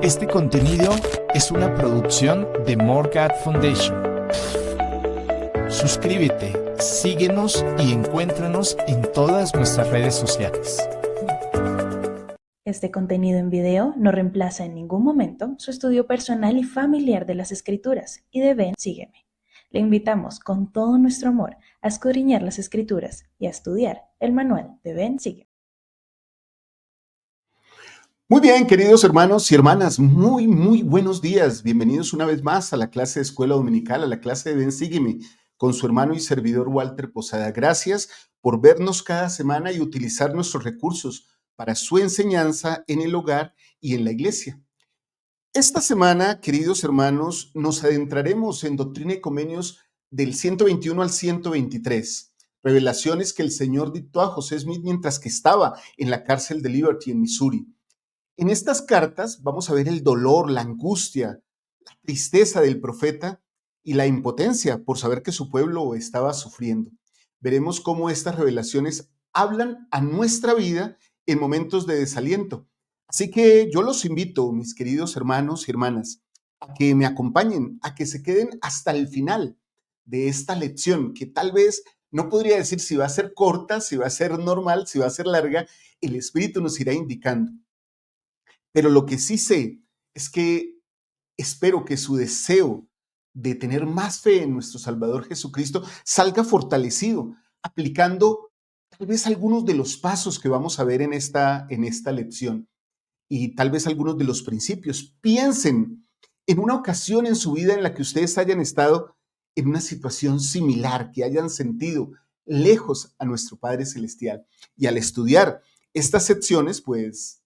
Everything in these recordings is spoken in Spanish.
Este contenido es una producción de More God Foundation. Suscríbete, síguenos y encuéntranos en todas nuestras redes sociales. Este contenido en video no reemplaza en ningún momento su estudio personal y familiar de las Escrituras y de Ven, Sígueme. Le invitamos con todo nuestro amor a escudriñar las Escrituras y a estudiar el manual de Ven, Sígueme. Muy bien, queridos hermanos y hermanas, muy buenos días. Bienvenidos una vez más a la clase de Escuela Dominical, a la clase de Ven, Sígueme, con su hermano y servidor Walter Posada. Gracias por vernos cada semana y utilizar nuestros recursos para su enseñanza en el hogar y en la iglesia. Esta semana, queridos hermanos, nos adentraremos en Doctrina y Convenios del 121 al 123, revelaciones que el Señor dictó a José Smith mientras que estaba en la cárcel de Liberty en Missouri. En estas cartas vamos a ver el dolor, la angustia, la tristeza del profeta y la impotencia por saber que su pueblo estaba sufriendo. Veremos cómo estas revelaciones hablan a nuestra vida en momentos de desaliento. Así que yo los invito, mis queridos hermanos y hermanas, a que me acompañen, a que se queden hasta el final de esta lección, que tal vez no podría decir si va a ser corta, si va a ser normal, si va a ser larga. El Espíritu nos irá indicando. Pero lo que sí sé es que espero que su deseo de tener más fe en nuestro Salvador Jesucristo salga fortalecido, aplicando tal vez algunos de los pasos que vamos a ver en esta lección y tal vez algunos de los principios. Piensen en una ocasión en su vida en la que ustedes hayan estado en una situación similar, que hayan sentido lejos a nuestro Padre Celestial. Y al estudiar estas secciones, pues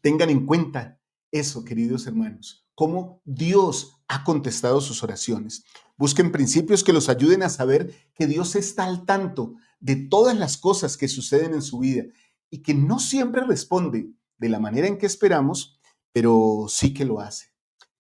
tengan en cuenta eso, queridos hermanos, cómo Dios ha contestado sus oraciones. Busquen principios que los ayuden a saber que Dios está al tanto de todas las cosas que suceden en su vida y que no siempre responde de la manera en que esperamos, pero sí que lo hace.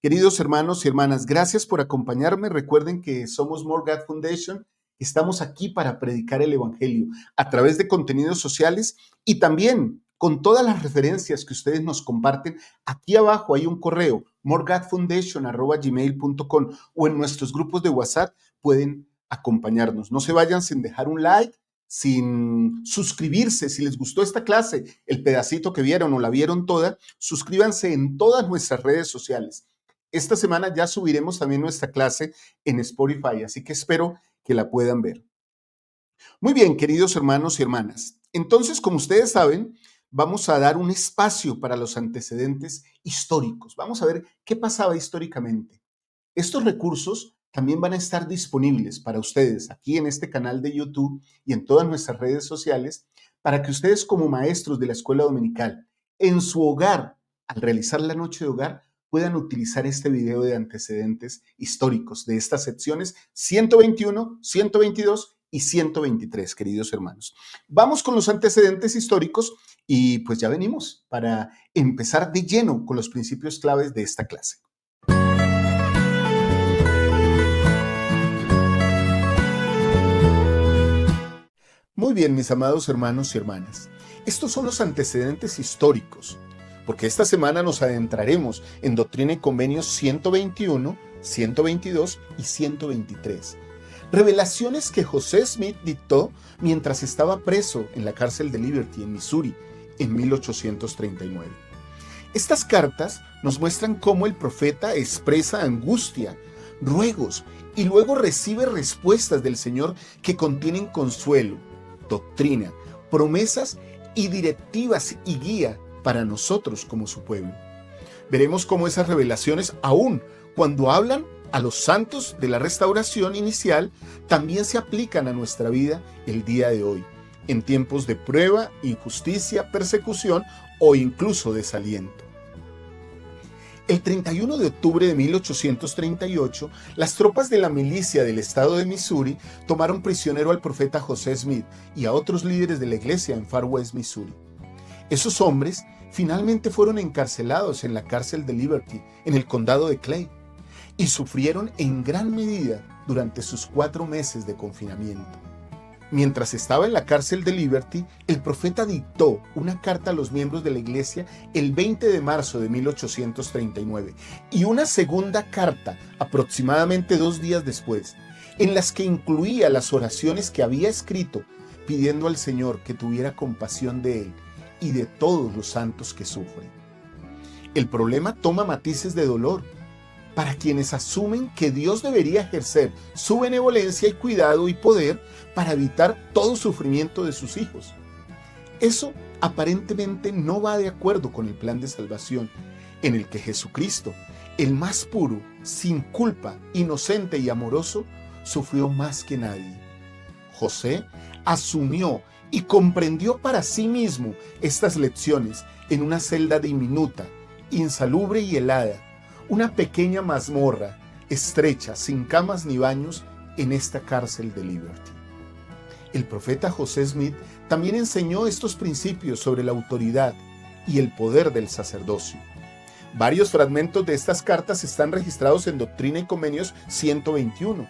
Queridos hermanos y hermanas, gracias por acompañarme. Recuerden que somos More God Foundation. Estamos aquí para predicar el Evangelio a través de contenidos sociales y también con todas las referencias que ustedes nos comparten. Aquí abajo hay un correo, moregodfoundation@gmail.com, o en nuestros grupos de WhatsApp pueden acompañarnos. No se vayan sin dejar un like, sin suscribirse. Si les gustó esta clase, el pedacito que vieron o la vieron toda, suscríbanse en todas nuestras redes sociales. Esta semana ya subiremos también nuestra clase en Spotify, así que espero que la puedan ver. Muy bien, queridos hermanos y hermanas. Entonces, como ustedes saben, vamos a dar un espacio para los antecedentes históricos. Vamos a ver qué pasaba históricamente. Estos recursos también van a estar disponibles para ustedes aquí en este canal de YouTube y en todas nuestras redes sociales para que ustedes, como maestros de la escuela dominical, en su hogar, al realizar la noche de hogar, puedan utilizar este video de antecedentes históricos de estas secciones 121, 122 y 123, queridos hermanos. Vamos con los antecedentes históricos y pues ya venimos para empezar de lleno con los principios claves de esta clase. Muy bien, mis amados hermanos y hermanas. Estos son los antecedentes históricos, porque esta semana nos adentraremos en Doctrina y Convenios 121, 122 y 123. Revelaciones que José Smith dictó mientras estaba preso en la cárcel de Liberty en Missouri en 1839. Estas cartas nos muestran cómo el profeta expresa angustia, ruegos y luego recibe respuestas del Señor que contienen consuelo, doctrina, promesas y directivas y guía para nosotros como su pueblo. Veremos cómo esas revelaciones, aun cuando hablan a los santos de la restauración inicial, también se aplican a nuestra vida el día de hoy, en tiempos de prueba, injusticia, persecución o incluso desaliento. El 31 de octubre de 1838, las tropas de la milicia del estado de Missouri tomaron prisionero al profeta José Smith y a otros líderes de la iglesia en Far West, Missouri. Esos hombres finalmente fueron encarcelados en la cárcel de Liberty, en el condado de Clay, y sufrieron en gran medida durante sus 4 meses de confinamiento. Mientras estaba en la cárcel de Liberty, el profeta dictó una carta a los miembros de la iglesia el 20 de marzo de 1839 y una segunda carta aproximadamente 2 días después, en las que incluía las oraciones que había escrito pidiendo al Señor que tuviera compasión de él y de todos los santos que sufren. El problema toma matices de dolor para quienes asumen que Dios debería ejercer su benevolencia y cuidado y poder para evitar todo sufrimiento de sus hijos. Eso aparentemente no va de acuerdo con el plan de salvación en el que Jesucristo, el más puro, sin culpa, inocente y amoroso, sufrió más que nadie. José asumió y comprendió para sí mismo estas lecciones en una celda diminuta, insalubre y helada, una pequeña mazmorra, estrecha, sin camas ni baños, en esta cárcel de Liberty. El profeta José Smith también enseñó estos principios sobre la autoridad y el poder del sacerdocio. Varios fragmentos de estas cartas están registrados en Doctrina y Convenios 121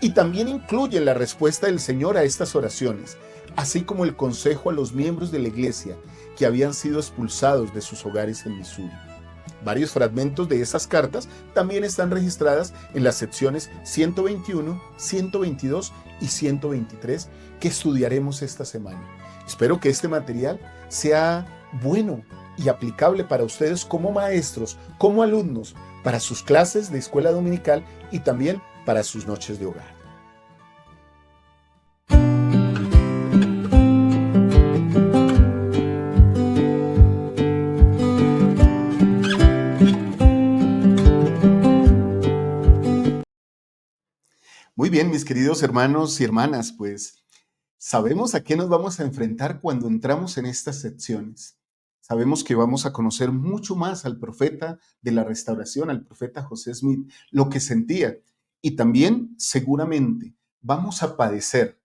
y también incluyen la respuesta del Señor a estas oraciones, así como el consejo a los miembros de la iglesia que habían sido expulsados de sus hogares en Missouri. Varios fragmentos de esas cartas también están registradas en las secciones 121, 122 y 123 que estudiaremos esta semana. Espero que este material sea bueno y aplicable para ustedes como maestros, como alumnos, para sus clases de escuela dominical y también para sus noches de hogar. Muy bien, mis queridos hermanos y hermanas, pues sabemos a qué nos vamos a enfrentar cuando entramos en estas secciones. Sabemos que vamos a conocer mucho más al profeta de la restauración, al profeta José Smith, lo que sentía. Y también, seguramente, vamos a padecer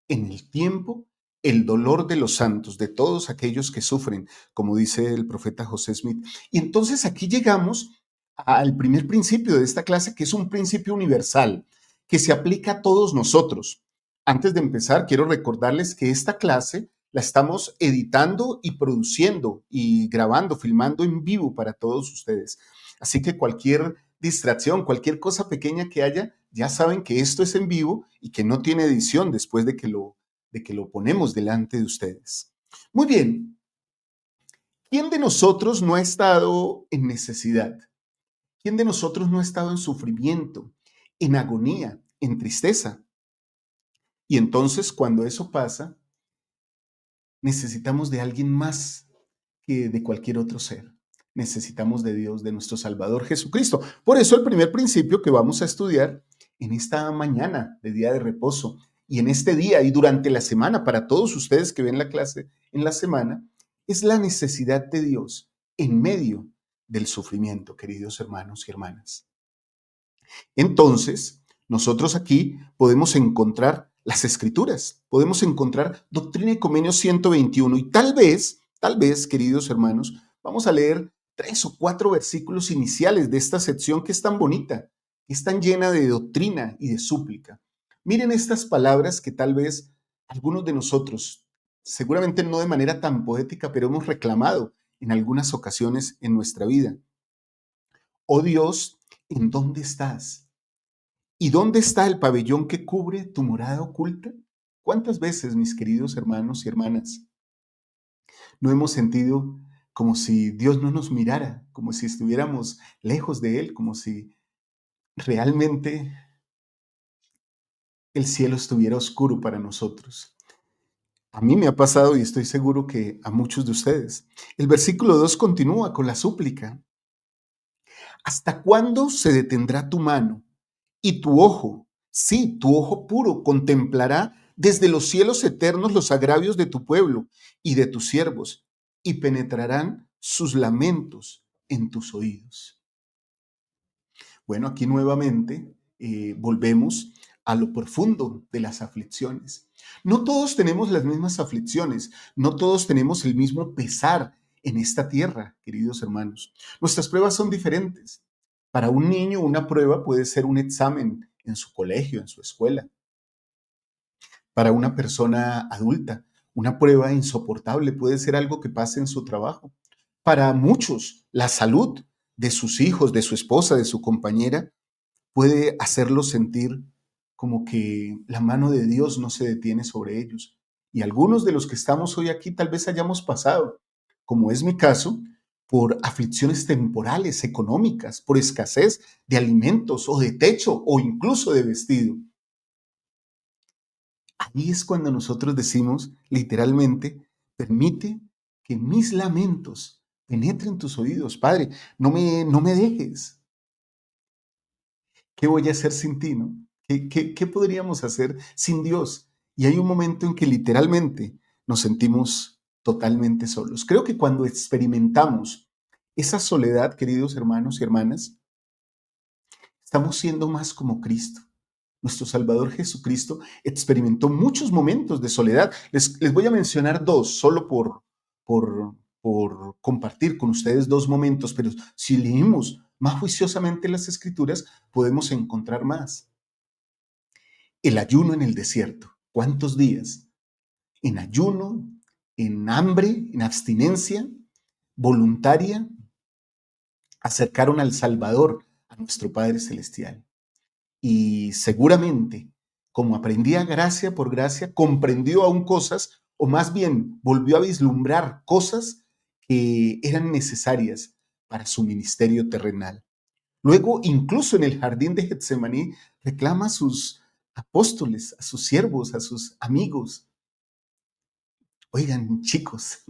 en el tiempo el dolor de los santos, de todos aquellos que sufren, como dice el profeta José Smith. Y entonces aquí llegamos al primer principio de esta clase, que es un principio universal, que se aplica a todos nosotros. Antes de empezar, quiero recordarles que esta clase la estamos editando y produciendo y grabando, filmando en vivo para todos ustedes. Así que cualquier distracción, cualquier cosa pequeña que haya, ya saben que esto es en vivo y que no tiene edición después de que lo ponemos delante de ustedes. Muy bien. ¿Quién de nosotros no ha estado en necesidad? ¿Quién de nosotros no ha estado en sufrimiento, en agonía, en tristeza? Y entonces, cuando eso pasa, necesitamos de alguien más que de cualquier otro ser. Necesitamos de Dios, de nuestro Salvador Jesucristo. Por eso el primer principio que vamos a estudiar en esta mañana de día de reposo y en este día y durante la semana, para todos ustedes que ven la clase en la semana, es la necesidad de Dios en medio del sufrimiento, queridos hermanos y hermanas. Entonces, nosotros aquí podemos encontrar las Escrituras, podemos encontrar Doctrina y Convenios 121 y tal vez, queridos hermanos, vamos a leer 3 o 4 versículos iniciales de esta sección que es tan bonita, que es tan llena de doctrina y de súplica. Miren estas palabras que tal vez algunos de nosotros, seguramente no de manera tan poética, pero hemos reclamado en algunas ocasiones en nuestra vida. Oh Dios, ¿en dónde estás? ¿Y dónde está el pabellón que cubre tu morada oculta? ¿Cuántas veces, mis queridos hermanos y hermanas, no hemos sentido como si Dios no nos mirara, como si estuviéramos lejos de Él, como si realmente el cielo estuviera oscuro para nosotros? A mí me ha pasado y estoy seguro que a muchos de ustedes. El versículo 2 continúa con la súplica. ¿Hasta cuándo se detendrá tu mano? Y tu ojo, sí, tu ojo puro, contemplará desde los cielos eternos los agravios de tu pueblo y de tus siervos, y penetrarán sus lamentos en tus oídos. Bueno, aquí nuevamente volvemos a lo profundo de las aflicciones. No todos tenemos las mismas aflicciones, no todos tenemos el mismo pesar en esta tierra, queridos hermanos. Nuestras pruebas son diferentes. Para un niño, una prueba puede ser un examen en su colegio, en su escuela. Para una persona adulta, una prueba insoportable puede ser algo que pase en su trabajo. Para muchos, la salud de sus hijos, de su esposa, de su compañera, puede hacerlos sentir como que la mano de Dios no se detiene sobre ellos. Y algunos de los que estamos hoy aquí tal vez hayamos pasado, como es mi caso, por aflicciones temporales, económicas, por escasez de alimentos o de techo o incluso de vestido. Ahí es cuando nosotros decimos literalmente, permite que mis lamentos penetren tus oídos. Padre, no me dejes. ¿Qué voy a hacer sin ti, no? ¿Qué podríamos hacer sin Dios? Y hay un momento en que literalmente nos sentimos totalmente solos. Creo que cuando experimentamos esa soledad, queridos hermanos y hermanas, estamos siendo más como Cristo. Nuestro Salvador Jesucristo experimentó muchos momentos de soledad. Les voy a mencionar dos, solo por compartir con ustedes dos momentos, pero si leemos más juiciosamente las Escrituras, podemos encontrar más. El ayuno en el desierto. ¿Cuántos días? En ayuno, en hambre, en abstinencia voluntaria, acercaron al Salvador, a nuestro Padre Celestial. Y seguramente, como aprendía gracia por gracia, comprendió aún cosas, o más bien volvió a vislumbrar cosas que eran necesarias para su ministerio terrenal. Luego, incluso en el jardín de Getsemaní, reclama a sus apóstoles, a sus siervos, a sus amigos. Oigan, chicos,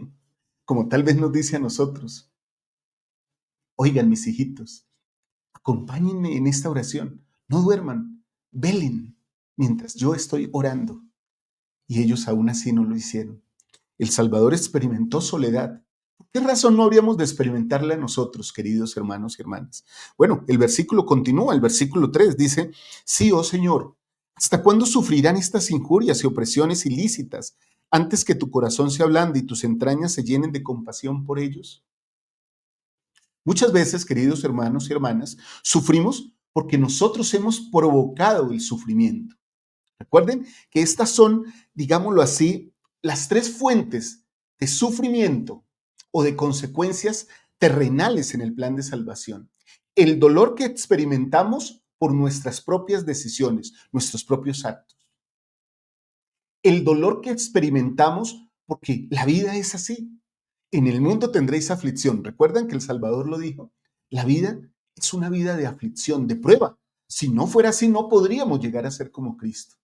como tal vez nos dice a nosotros, oigan, mis hijitos, acompáñenme en esta oración. No duerman, velen mientras yo estoy orando. Y ellos aún así no lo hicieron. El Salvador experimentó soledad. ¿Por qué razón no habríamos de experimentarla nosotros, queridos hermanos y hermanas? Bueno, el versículo continúa, el versículo 3 dice, sí, oh Señor, ¿hasta cuándo sufrirán estas injurias y opresiones ilícitas antes que tu corazón se ablande y tus entrañas se llenen de compasión por ellos? Muchas veces, queridos hermanos y hermanas, sufrimos porque nosotros hemos provocado el sufrimiento. Recuerden que estas son, digámoslo así, las tres fuentes de sufrimiento o de consecuencias terrenales en el plan de salvación. El dolor que experimentamos por nuestras propias decisiones, nuestros propios actos. El dolor que experimentamos porque la vida es así. En el mundo tendréis aflicción. ¿Recuerdan que el Salvador lo dijo? La vida es una vida de aflicción, de prueba. Si no fuera así, no podríamos llegar a ser como Cristo.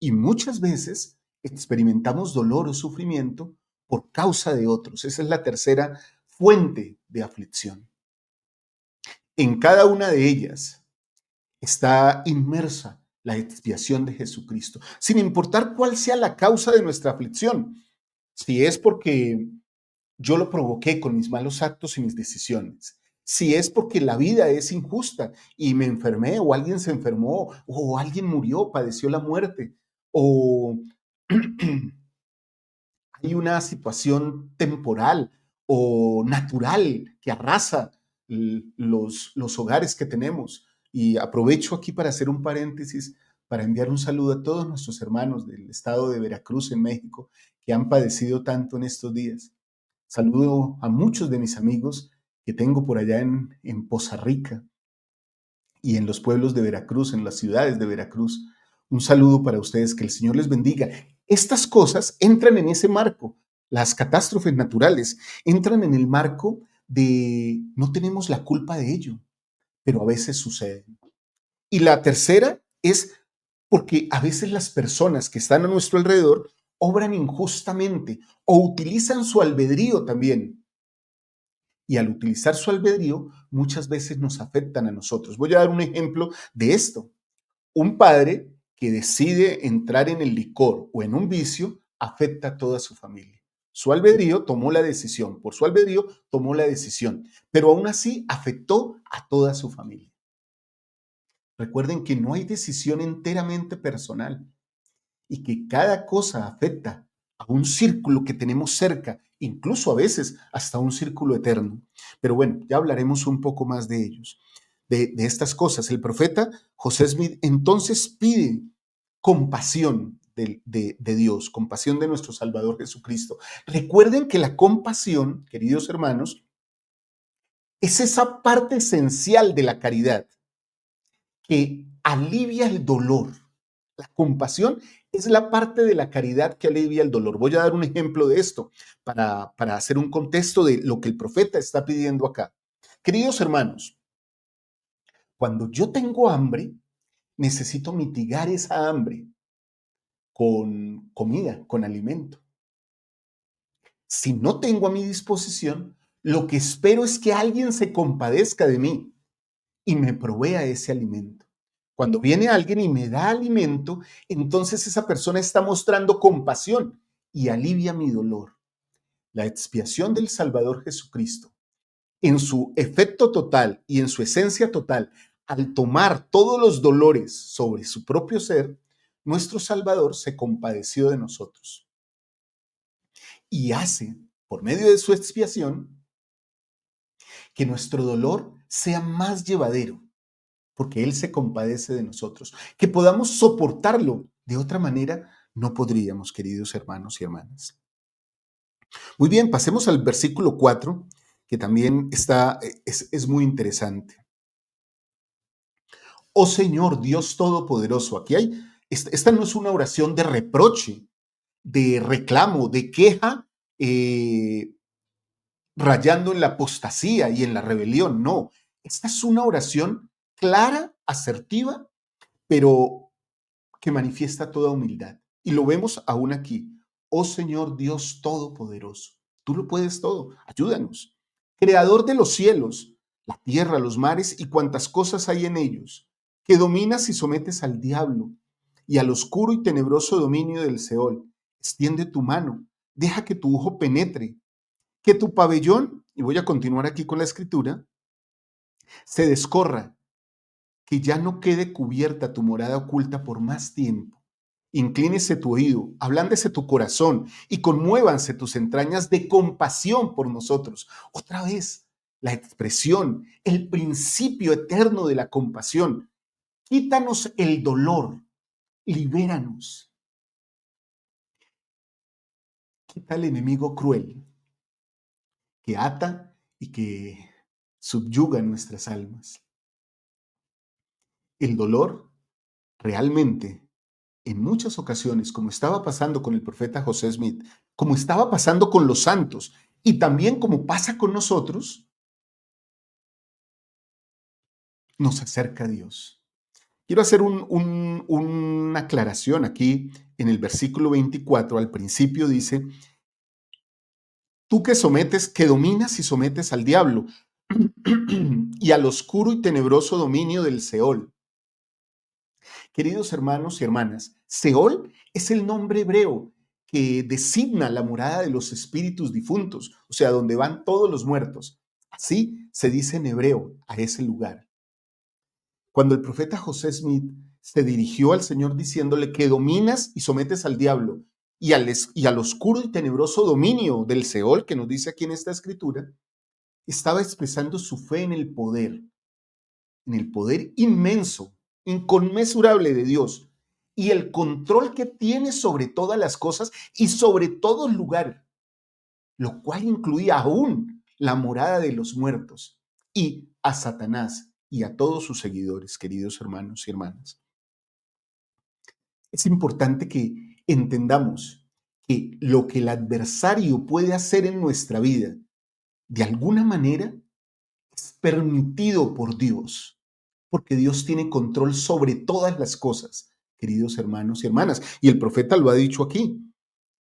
Y muchas veces experimentamos dolor o sufrimiento por causa de otros. Esa es la tercera fuente de aflicción. En cada una de ellas está inmersa la expiación de Jesucristo, sin importar cuál sea la causa de nuestra aflicción. Si es porque yo lo provoqué con mis malos actos y mis decisiones, si es porque la vida es injusta y me enfermé o alguien se enfermó o alguien murió, padeció la muerte, o hay una situación temporal o natural que arrasa los hogares que tenemos. Y aprovecho aquí para hacer un paréntesis, para enviar un saludo a todos nuestros hermanos del estado de Veracruz en México que han padecido tanto en estos días. Saludo a muchos de mis amigos que tengo por allá en Poza Rica y en los pueblos de Veracruz, en las ciudades de Veracruz. Un saludo para ustedes, que el Señor les bendiga. Estas cosas entran en ese marco, las catástrofes naturales entran en el marco de no tenemos la culpa de ello, pero a veces suceden. Y la tercera es porque a veces las personas que están a nuestro alrededor obran injustamente o utilizan su albedrío también. Y al utilizar su albedrío, muchas veces nos afectan a nosotros. Voy a dar un ejemplo de esto. Un padre que decide entrar en el licor o en un vicio afecta a toda su familia. Su albedrío tomó la decisión, por su albedrío tomó la decisión, pero aún así afectó a toda su familia. Recuerden que no hay decisión enteramente personal y que cada cosa afecta a un círculo que tenemos cerca, incluso a veces hasta un círculo eterno. Pero bueno, ya hablaremos un poco más de ellos, de estas cosas. El profeta José Smith entonces pide compasión de Dios, compasión de nuestro Salvador Jesucristo. Recuerden que la compasión, queridos hermanos, es esa parte esencial de la caridad que alivia el dolor. La compasión es la parte de la caridad que alivia el dolor. Voy a dar un ejemplo de esto para hacer un contexto de lo que el profeta está pidiendo acá. Queridos hermanos, cuando yo tengo hambre, necesito mitigar esa hambre con comida, con alimento. Si no tengo a mi disposición, lo que espero es que alguien se compadezca de mí y me provea ese alimento. Cuando viene alguien y me da alimento, entonces esa persona está mostrando compasión y alivia mi dolor. La expiación del Salvador Jesucristo, en su efecto total y en su esencia total, al tomar todos los dolores sobre su propio ser, nuestro Salvador se compadeció de nosotros y hace, por medio de su expiación, que nuestro dolor sea más llevadero, porque Él se compadece de nosotros, que podamos soportarlo. De otra manera, no podríamos, queridos hermanos y hermanas. Muy bien, pasemos al versículo 4, que también es muy interesante. Oh Señor, Dios Todopoderoso. Aquí esta no es una oración de reproche, de reclamo, de queja, rayando en la apostasía y en la rebelión. No, esta es una oración clara, asertiva, pero que manifiesta toda humildad. Y lo vemos aún aquí. Oh Señor Dios Todopoderoso, tú lo puedes todo, ayúdanos. Creador de los cielos, la tierra, los mares y cuantas cosas hay en ellos, que dominas y sometes al diablo y al oscuro y tenebroso dominio del Seol. Extiende tu mano, deja que tu ojo penetre, que tu pabellón, y voy a continuar aquí con la escritura, se descorra, que ya no quede cubierta tu morada oculta por más tiempo. Inclínese tu oído, ablándese tu corazón y conmuévanse tus entrañas de compasión por nosotros. Otra vez, la expresión, el principio eterno de la compasión. Quítanos el dolor, libéranos. Quita el enemigo cruel que ata y que subyuga nuestras almas. El dolor realmente, en muchas ocasiones, como estaba pasando con el profeta José Smith, como estaba pasando con los santos y también como pasa con nosotros, nos acerca a Dios. Quiero hacer una aclaración aquí en el versículo 24. Al principio dice, tú que dominas y sometes al diablo y al oscuro y tenebroso dominio del Seol. Queridos hermanos y hermanas, Seol es el nombre hebreo que designa la morada de los espíritus difuntos, o sea, donde van todos los muertos. Así se dice en hebreo a ese lugar. Cuando el profeta José Smith se dirigió al Señor diciéndole que dominas y sometes al diablo y al oscuro y tenebroso dominio del Seol, que nos dice aquí en esta escritura, estaba expresando su fe en el poder inmenso, inconmensurable de Dios y el control que tiene sobre todas las cosas y sobre todo lugar, lo cual incluía aún la morada de los muertos y a Satanás y a todos sus seguidores, queridos hermanos y hermanas. Es importante que entendamos que lo que el adversario puede hacer en nuestra vida, de alguna manera, es permitido por Dios, porque Dios tiene control sobre todas las cosas, queridos hermanos y hermanas. Y el profeta lo ha dicho aquí,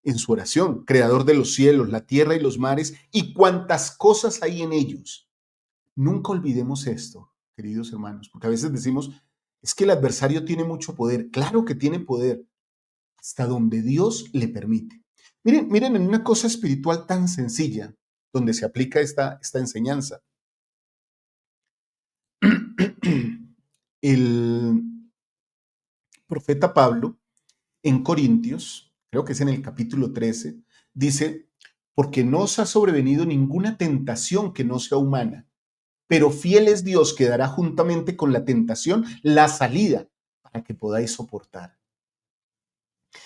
en su oración, creador de los cielos, la tierra y los mares, y cuantas cosas hay en ellos. Nunca olvidemos esto, queridos hermanos, porque a veces decimos, es que el adversario tiene mucho poder. Claro que tiene poder, hasta donde Dios le permite. Miren en una cosa espiritual tan sencilla, donde se aplica esta enseñanza. El profeta Pablo en Corintios, creo que es en el capítulo 13, dice, porque no os ha sobrevenido ninguna tentación que no sea humana, pero fiel es Dios que dará juntamente con la tentación la salida para que podáis soportar.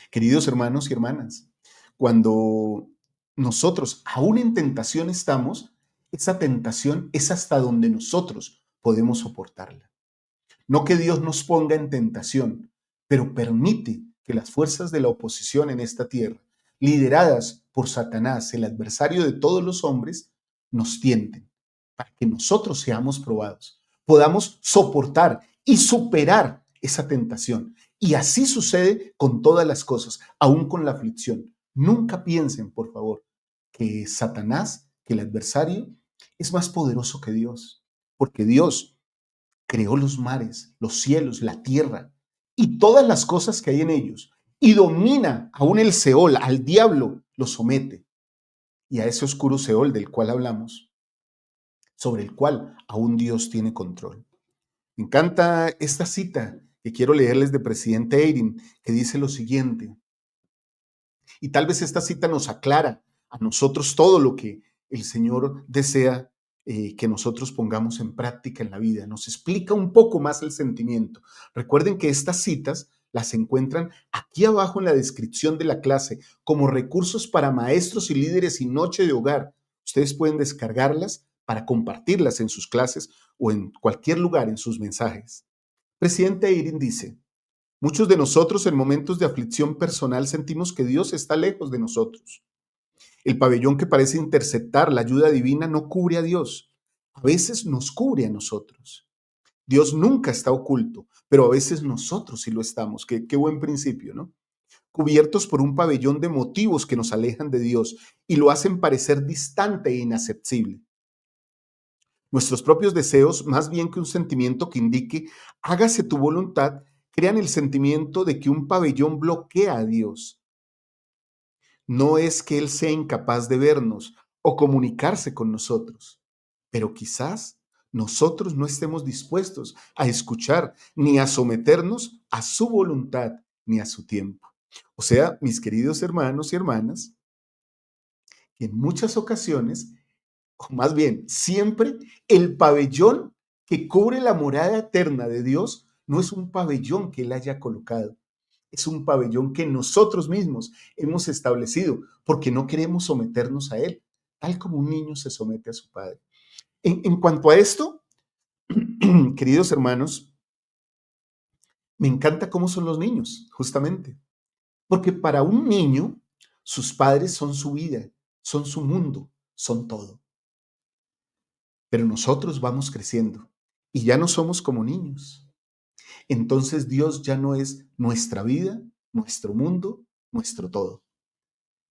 Queridos hermanos y hermanas, cuando nosotros aún en tentación estamos, esa tentación es hasta donde nosotros podemos soportarla. No que Dios nos ponga en tentación, pero permite que las fuerzas de la oposición en esta tierra, lideradas por Satanás, el adversario de todos los hombres, nos tienten para que nosotros seamos probados, podamos soportar y superar esa tentación. Y así sucede con todas las cosas, aún con la aflicción. Nunca piensen, por favor, que Satanás, que el adversario, es más poderoso que Dios, porque Dios creó los mares, los cielos, la tierra y todas las cosas que hay en ellos, y domina aún el Seol, al diablo lo somete, y a ese oscuro Seol del cual hablamos, sobre el cual aún Dios tiene control. Me encanta esta cita que quiero leerles de presidente Eyring, que dice lo siguiente, y tal vez esta cita nos aclara a nosotros todo lo que el Señor desea que nosotros pongamos en práctica en la vida. Nos explica un poco más el sentimiento. Recuerden que estas citas las encuentran aquí abajo en la descripción de la clase como recursos para maestros y líderes y noche de hogar. Ustedes pueden descargarlas para compartirlas en sus clases o en cualquier lugar en sus mensajes. Presidente Eyring dice, muchos de nosotros en momentos de aflicción personal sentimos que Dios está lejos de nosotros. El pabellón que parece interceptar la ayuda divina no cubre a Dios. A veces nos cubre a nosotros. Dios nunca está oculto, pero a veces nosotros sí lo estamos. Qué buen principio, ¿no? Cubiertos por un pabellón de motivos que nos alejan de Dios y lo hacen parecer distante e inaccesible. Nuestros propios deseos, más bien que un sentimiento que indique hágase tu voluntad, crean el sentimiento de que un pabellón bloquea a Dios. No es que Él sea incapaz de vernos o comunicarse con nosotros, pero quizás nosotros no estemos dispuestos a escuchar ni a someternos a su voluntad ni a su tiempo. O sea, mis queridos hermanos y hermanas, en muchas ocasiones, o más bien siempre, el pabellón que cubre la morada eterna de Dios no es un pabellón que Él haya colocado. Es un pabellón que nosotros mismos hemos establecido porque no queremos someternos a él, tal como un niño se somete a su padre. En cuanto a esto, queridos hermanos, me encanta cómo son los niños, justamente, porque para un niño, sus padres son su vida, son su mundo, son todo. Pero nosotros vamos creciendo y ya no somos como niños. Entonces Dios ya no es nuestra vida, nuestro mundo, nuestro todo.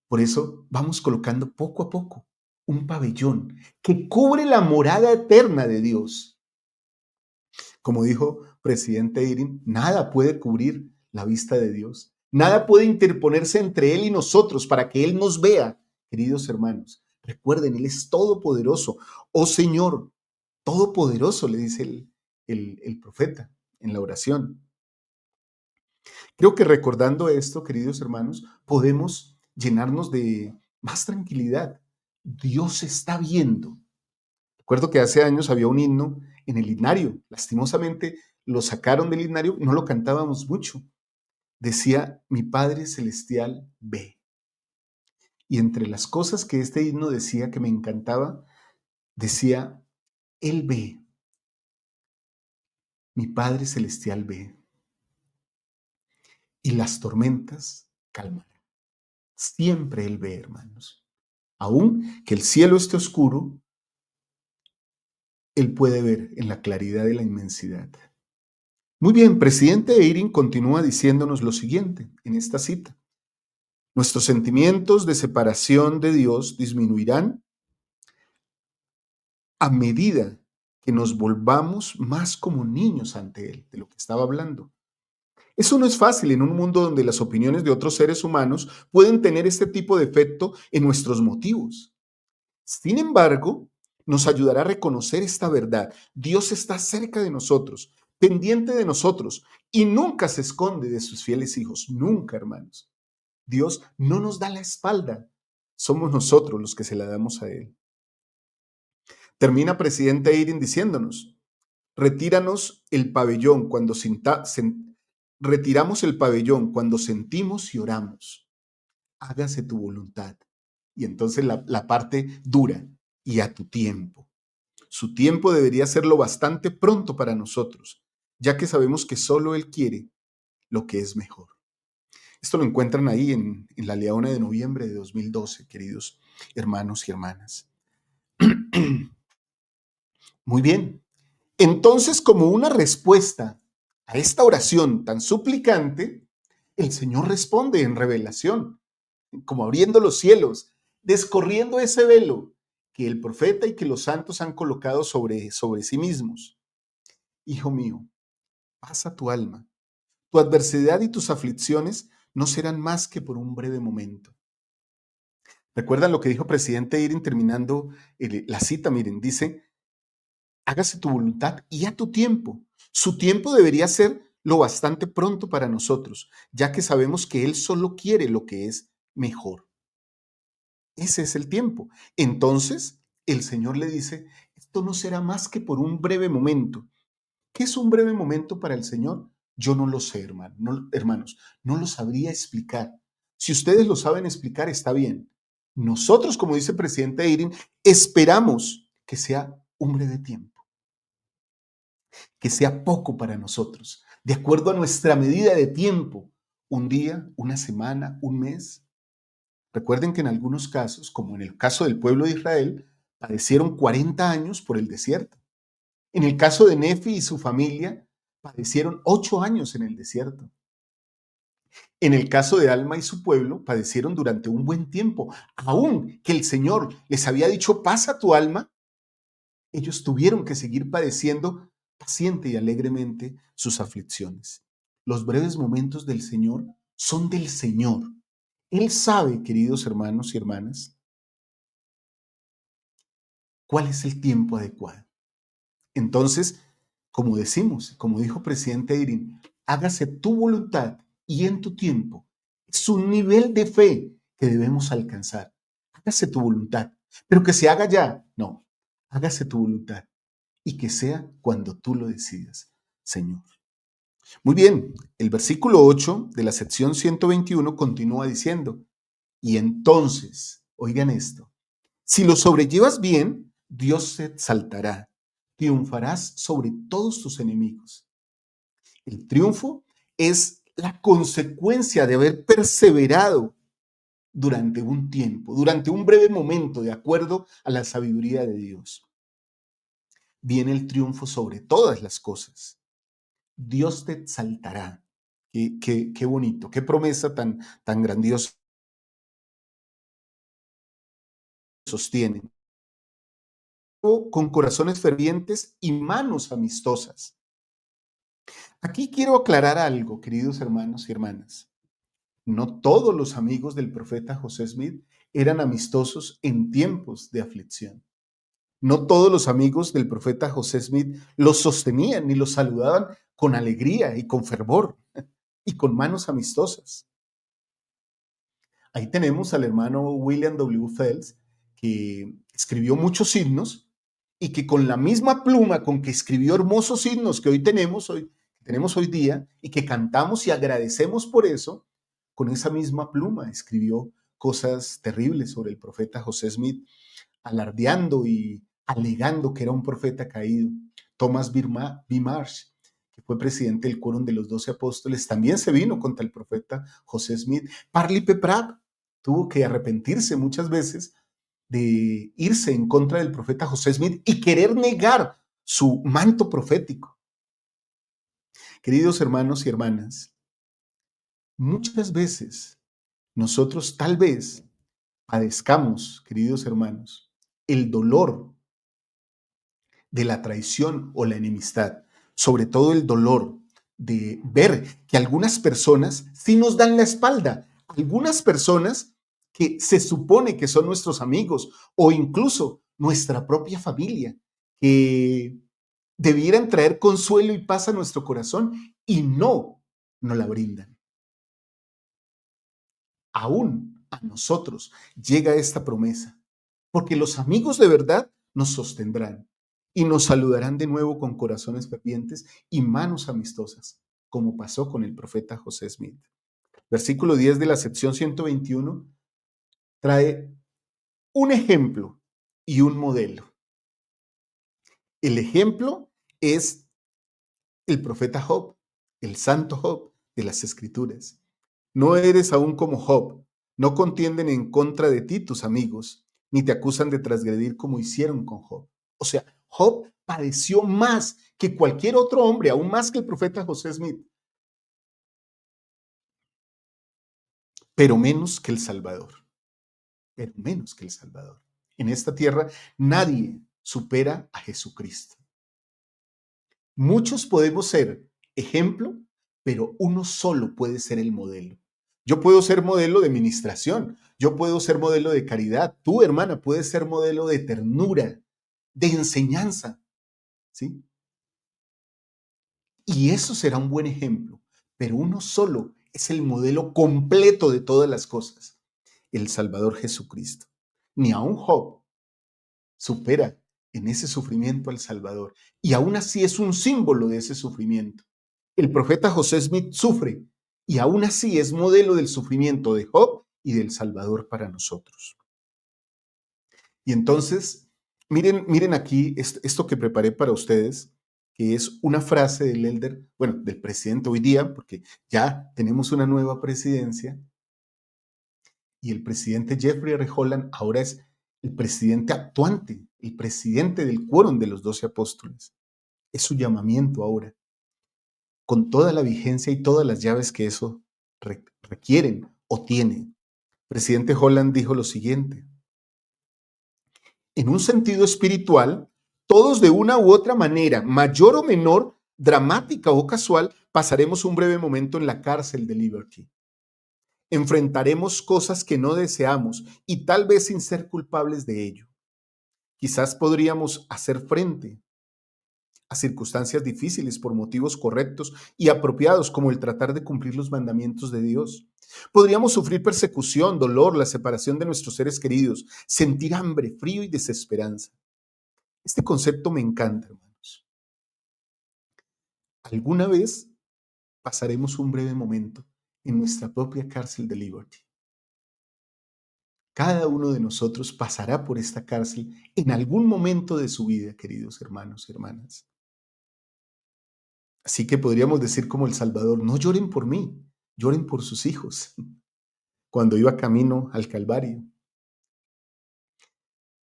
Por eso vamos colocando poco a poco un pabellón que cubre la morada eterna de Dios. Como dijo presidente Eyring, nada puede cubrir la vista de Dios. Nada puede interponerse entre Él y nosotros para que Él nos vea. Queridos hermanos, recuerden, Él es todopoderoso. Oh Señor, todopoderoso, le dice el profeta en la oración. Creo que recordando esto, queridos hermanos, podemos llenarnos de más tranquilidad. Dios está viendo. Recuerdo que hace años había un himno en el himnario. Lastimosamente lo sacaron del himnario, no lo cantábamos mucho. Decía, mi Padre Celestial ve. Y entre las cosas que este himno decía que me encantaba, decía, Él ve, mi Padre Celestial ve. Y las tormentas calmará. Siempre Él ve, hermanos. Aún que el cielo esté oscuro, Él puede ver en la claridad de la inmensidad. Muy bien, presidente Eyring continúa diciéndonos lo siguiente en esta cita. Nuestros sentimientos de separación de Dios disminuirán a medida que nos volvamos más como niños ante Él, de lo que estaba hablando. Eso no es fácil en un mundo donde las opiniones de otros seres humanos pueden tener este tipo de efecto en nuestros motivos. Sin embargo, nos ayudará a reconocer esta verdad. Dios está cerca de nosotros, pendiente de nosotros y nunca se esconde de sus fieles hijos. Nunca, hermanos. Dios no nos da la espalda. Somos nosotros los que se la damos a Él. Termina presidente Eyring diciéndonos, retíranos el pabellón cuando retiramos el pabellón, cuando sentimos y oramos, hágase tu voluntad. Y entonces la parte dura, y a tu tiempo. Su tiempo debería ser lo bastante pronto para nosotros, ya que sabemos que solo Él quiere lo que es mejor. Esto lo encuentran ahí en la Leona de noviembre de 2012, queridos hermanos y hermanas. Muy bien. Entonces, como una respuesta a esta oración tan suplicante, el Señor responde en revelación, como abriendo los cielos, descorriendo ese velo que el profeta y que los santos han colocado sobre sí mismos. Hijo mío, pasa tu alma. Tu adversidad y tus aflicciones no serán más que por un breve momento. ¿Recuerdan lo que dijo presidente Irin terminando la cita? Miren, dice, hágase tu voluntad y a tu tiempo. Su tiempo debería ser lo bastante pronto para nosotros, ya que sabemos que Él solo quiere lo que es mejor. Ese es el tiempo. Entonces, el Señor le dice, esto no será más que por un breve momento. ¿Qué es un breve momento para el Señor? Yo no lo sé, hermanos, no lo sabría explicar. Si ustedes lo saben explicar, está bien. Nosotros, como dice el presidente Irin, esperamos que sea un breve tiempo, que sea poco para nosotros, de acuerdo a nuestra medida de tiempo, un día, una semana, un mes. Recuerden que en algunos casos, como en el caso del pueblo de Israel, padecieron 40 años por el desierto. En el caso de Nefi y su familia, padecieron 8 años en el desierto. En el caso de Alma y su pueblo, padecieron durante un buen tiempo. Aún que el Señor les había dicho, pasa tu alma, ellos tuvieron que seguir padeciendo paciente y alegremente sus aflicciones. Los breves momentos del Señor son del Señor. Él sabe, queridos hermanos y hermanas, cuál es el tiempo adecuado. Entonces, como decimos, como dijo presidente Irin, hágase tu voluntad y en tu tiempo. Es un nivel de fe que debemos alcanzar. Hágase tu voluntad, pero que se haga ya. No, hágase tu voluntad y que sea cuando tú lo decidas, Señor. Muy bien, el versículo 8 de la sección 121 continúa diciendo, y entonces, oigan esto, si lo sobrellevas bien, Dios se exaltará, triunfarás sobre todos tus enemigos. El triunfo es la consecuencia de haber perseverado durante un tiempo, durante un breve momento, de acuerdo a la sabiduría de Dios. Viene el triunfo sobre todas las cosas. Dios te exaltará. Qué bonito, qué promesa tan grandiosa sostienen. Con corazones fervientes y manos amistosas. Aquí quiero aclarar algo, queridos hermanos y hermanas. No todos los amigos del profeta José Smith eran amistosos en tiempos de aflicción. No todos los amigos del profeta José Smith los sostenían ni los saludaban con alegría y con fervor y con manos amistosas. Ahí tenemos al hermano William W. Phelps, que escribió muchos himnos y que con la misma pluma con que escribió hermosos himnos que tenemos hoy día y que cantamos y agradecemos por eso, con esa misma pluma escribió cosas terribles sobre el profeta José Smith, alardeando y alegando que era un profeta caído. Thomas B. Marsh, que fue presidente del Quórum de los 12 Apóstoles, también se vino contra el profeta José Smith. Parley P. Pratt tuvo que arrepentirse muchas veces de irse en contra del profeta José Smith y querer negar su manto profético. Queridos hermanos y hermanas, muchas veces nosotros tal vez padezcamos, queridos hermanos, el dolor de la traición o la enemistad, sobre todo el dolor de ver que algunas personas sí nos dan la espalda, algunas personas que se supone que son nuestros amigos o incluso nuestra propia familia, que debieran traer consuelo y paz a nuestro corazón y no nos la brindan. Aún a nosotros llega esta promesa, porque los amigos de verdad nos sostendrán y nos saludarán de nuevo con corazones fervientes y manos amistosas. como pasó con el profeta José Smith. Versículo 10 de la sección 121 trae un ejemplo y un modelo. El ejemplo es el profeta Job, el santo Job de las Escrituras. No eres aún como Job, no contienden en contra de ti tus amigos, ni te acusan de transgredir como hicieron con Job. O sea, Job padeció más que cualquier otro hombre, aún más que el profeta José Smith, pero menos que el Salvador, pero menos que el Salvador. En esta tierra nadie supera a Jesucristo. Muchos podemos ser ejemplo, pero uno solo puede ser el modelo. Yo puedo ser modelo de administración, yo puedo ser modelo de caridad, tú, hermana, puedes ser modelo de ternura, de enseñanza, ¿sí? Y eso será un buen ejemplo, pero uno solo es el modelo completo de todas las cosas, el Salvador Jesucristo. Ni aun Job supera en ese sufrimiento al Salvador, y aún así es un símbolo de ese sufrimiento. El profeta José Smith sufre y aún así es modelo del sufrimiento de Job y del Salvador para nosotros. Y entonces, miren aquí esto que preparé para ustedes, que es una frase del elder, bueno, del presidente hoy día, porque ya tenemos una nueva presidencia, y el presidente Jeffrey R. Holland ahora es el presidente actuante, el presidente del quórum de los 12 apóstoles. Es su llamamiento ahora, con toda la vigencia y todas las llaves que eso requieren o tienen. Presidente Holland dijo lo siguiente: en un sentido espiritual, todos de una u otra manera, mayor o menor, dramática o casual, pasaremos un breve momento en la cárcel de Liberty. Enfrentaremos cosas que no deseamos y tal vez sin ser culpables de ello. Quizás podríamos hacer frente a circunstancias difíciles por motivos correctos y apropiados, como el tratar de cumplir los mandamientos de Dios. Podríamos sufrir persecución, dolor, la separación de nuestros seres queridos, sentir hambre, frío y desesperanza. Este concepto me encanta, hermanos. Alguna vez pasaremos un breve momento en nuestra propia cárcel de Liberty. Cada uno de nosotros pasará por esta cárcel en algún momento de su vida, queridos hermanos y hermanas. Así que podríamos decir como el Salvador: no lloren por mí, lloren por sus hijos. Cuando iba camino al Calvario,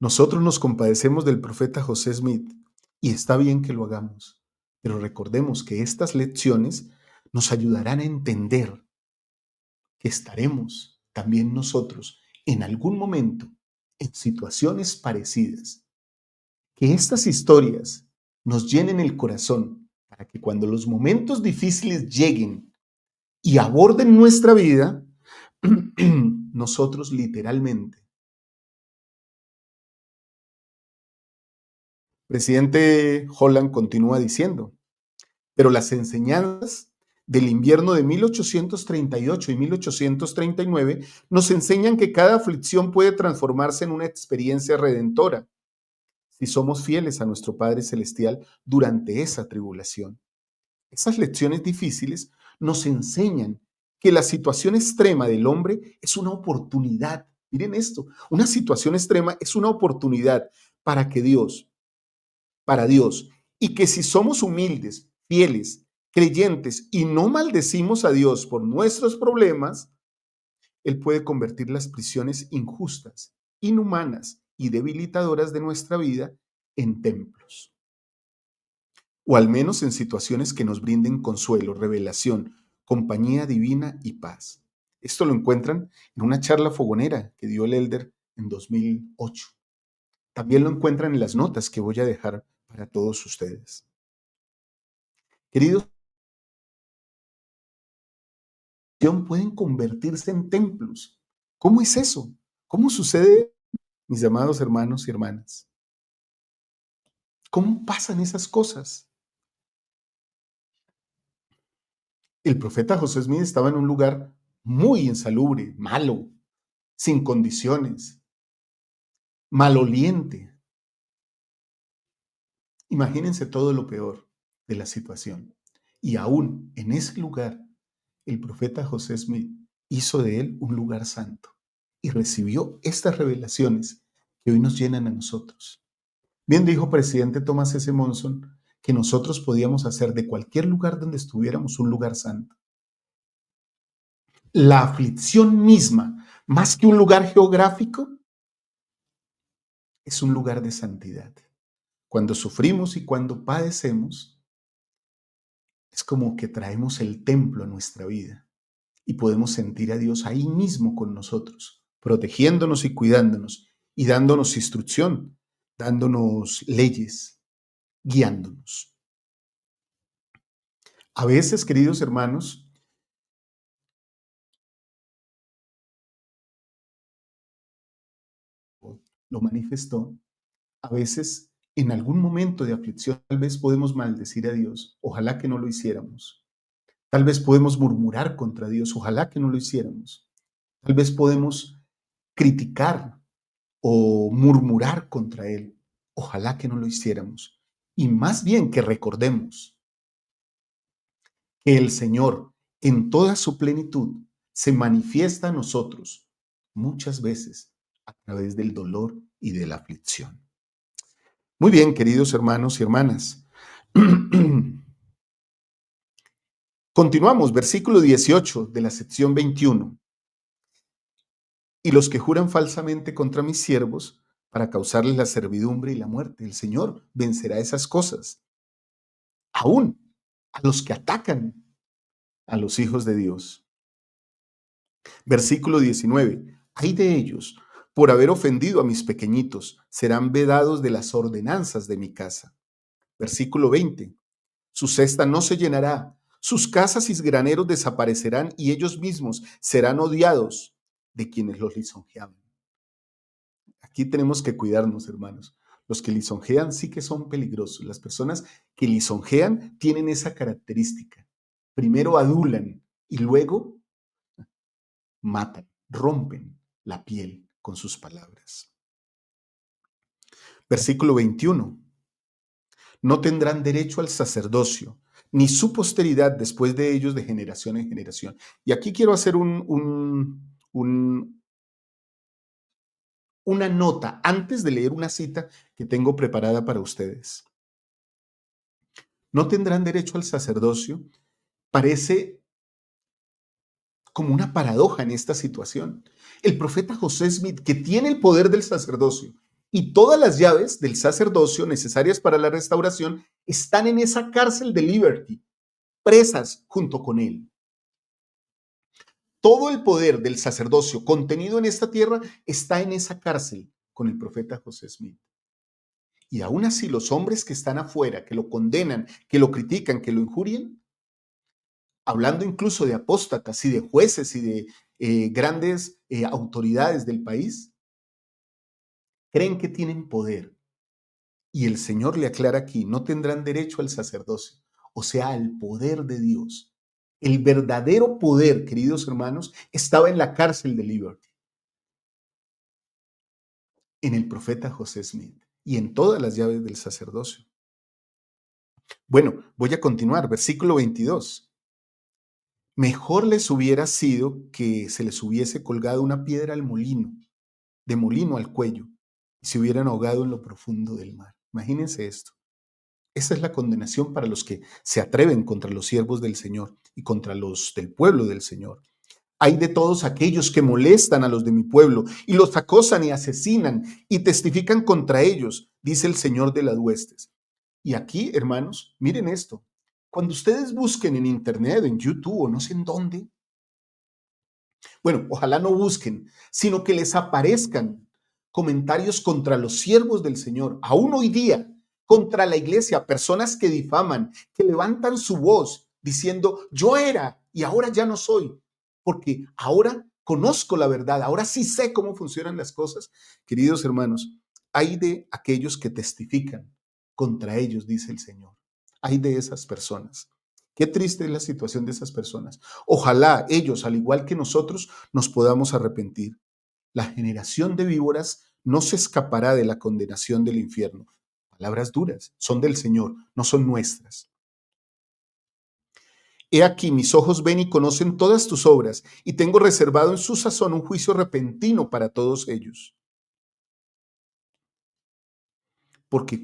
nosotros nos compadecemos del profeta José Smith y está bien que lo hagamos, pero recordemos que estas lecciones nos ayudarán a entender que estaremos también nosotros en algún momento en situaciones parecidas. Que estas historias nos llenen el corazón para que cuando los momentos difíciles lleguen y aborden nuestra vida, nosotros literalmente. Presidente Holland continúa diciendo: pero las enseñanzas del invierno de 1838 y 1839 nos enseñan que cada aflicción puede transformarse en una experiencia redentora si somos fieles a nuestro Padre Celestial durante esa tribulación. Esas lecciones difíciles nos enseñan que la situación extrema del hombre es una oportunidad. Miren esto, una situación extrema es una oportunidad para Dios, y que si somos humildes, fieles, creyentes y no maldecimos a Dios por nuestros problemas, Él puede convertir las prisiones injustas, inhumanas y debilitadoras de nuestra vida en templos, o al menos en situaciones que nos brinden consuelo, revelación, compañía divina y paz. Esto lo encuentran en una charla fogonera que dio el elder en 2008. También lo encuentran en las notas que voy a dejar para todos ustedes. Queridos, pueden convertirse en templos. ¿Cómo es eso? ¿Cómo sucede, mis amados hermanos y hermanas? ¿Cómo pasan esas cosas? El profeta José Smith estaba en un lugar muy insalubre, malo, sin condiciones, maloliente. Imagínense todo lo peor de la situación. Y aún en ese lugar, el profeta José Smith hizo de él un lugar santo y recibió estas revelaciones que hoy nos llenan a nosotros. Bien dijo presidente Thomas S. Monson que nosotros podíamos hacer de cualquier lugar donde estuviéramos un lugar santo. La aflicción misma, más que un lugar geográfico, es un lugar de santidad. Cuando sufrimos y cuando padecemos, es como que traemos el templo a nuestra vida y podemos sentir a Dios ahí mismo con nosotros, protegiéndonos y cuidándonos y dándonos instrucción, dándonos leyes, guiándonos. A veces, queridos hermanos, lo manifestó, a veces en algún momento de aflicción, tal vez podemos maldecir a Dios, ojalá que no lo hiciéramos. Tal vez podemos murmurar contra Dios, ojalá que no lo hiciéramos. Tal vez podemos criticar o murmurar contra Él, ojalá que no lo hiciéramos. Y más bien que recordemos que el Señor en toda su plenitud se manifiesta a nosotros muchas veces a través del dolor y de la aflicción. Muy bien, queridos hermanos y hermanas. Continuamos, versículo 18 de la sección 21. Y los que juran falsamente contra mis siervos para causarles la servidumbre y la muerte, el Señor vencerá esas cosas. Aún a los que atacan a los hijos de Dios. Versículo 19. Ay de ellos, por haber ofendido a mis pequeñitos, serán vedados de las ordenanzas de mi casa. Versículo 20. Su cesta no se llenará, sus casas y graneros desaparecerán y ellos mismos serán odiados de quienes los lisonjeaban. Aquí tenemos que cuidarnos, hermanos. Los que lisonjean sí que son peligrosos. Las personas que lisonjean tienen esa característica. Primero adulan y luego matan, rompen la piel con sus palabras. Versículo 21. No tendrán derecho al sacerdocio, ni su posteridad después de ellos de generación en generación. Y aquí quiero hacer una nota antes de leer una cita que tengo preparada para ustedes. No tendrán derecho al sacerdocio. Parece como una paradoja en esta situación. El profeta José Smith, que tiene el poder del sacerdocio y todas las llaves del sacerdocio necesarias para la restauración, están en esa cárcel de Liberty, presas junto con él. Todo el poder del sacerdocio contenido en esta tierra está en esa cárcel con el profeta José Smith. Y aún así los hombres que están afuera, que lo condenan, que lo critican, que lo injurian, hablando incluso de apóstatas y de jueces y de grandes autoridades del país, creen que tienen poder. Y el Señor le aclara aquí, no tendrán derecho al sacerdocio, o sea, al poder de Dios. El verdadero poder, queridos hermanos, estaba en la cárcel de Liberty, en el profeta José Smith y en todas las llaves del sacerdocio. Bueno, voy a continuar, versículo 22. Mejor les hubiera sido que se les hubiese colgado una piedra al molino, de molino al cuello, y se hubieran ahogado en lo profundo del mar. Imagínense esto. Esa es la condenación para los que se atreven contra los siervos del Señor y contra los del pueblo del Señor. Hay de todos aquellos que molestan a los de mi pueblo y los acosan y asesinan y testifican contra ellos, dice el Señor de las huestes. Y aquí, hermanos, miren esto. Cuando ustedes busquen en internet, en YouTube o no sé en dónde, bueno, ojalá no busquen, sino que les aparezcan comentarios contra los siervos del Señor, aún hoy día, contra la iglesia, personas que difaman, que levantan su voz diciendo, yo era y ahora ya no soy, porque ahora conozco la verdad, ahora sí sé cómo funcionan las cosas. Queridos hermanos, hay de aquellos que testifican contra ellos, dice el Señor. Hay de esas personas. Qué triste es la situación de esas personas. Ojalá ellos, al igual que nosotros, nos podamos arrepentir. La generación de víboras no se escapará de la condenación del infierno. Palabras duras, son del Señor, no son nuestras. He aquí, mis ojos ven y conocen todas tus obras, y tengo reservado en su sazón un juicio repentino para todos ellos. Porque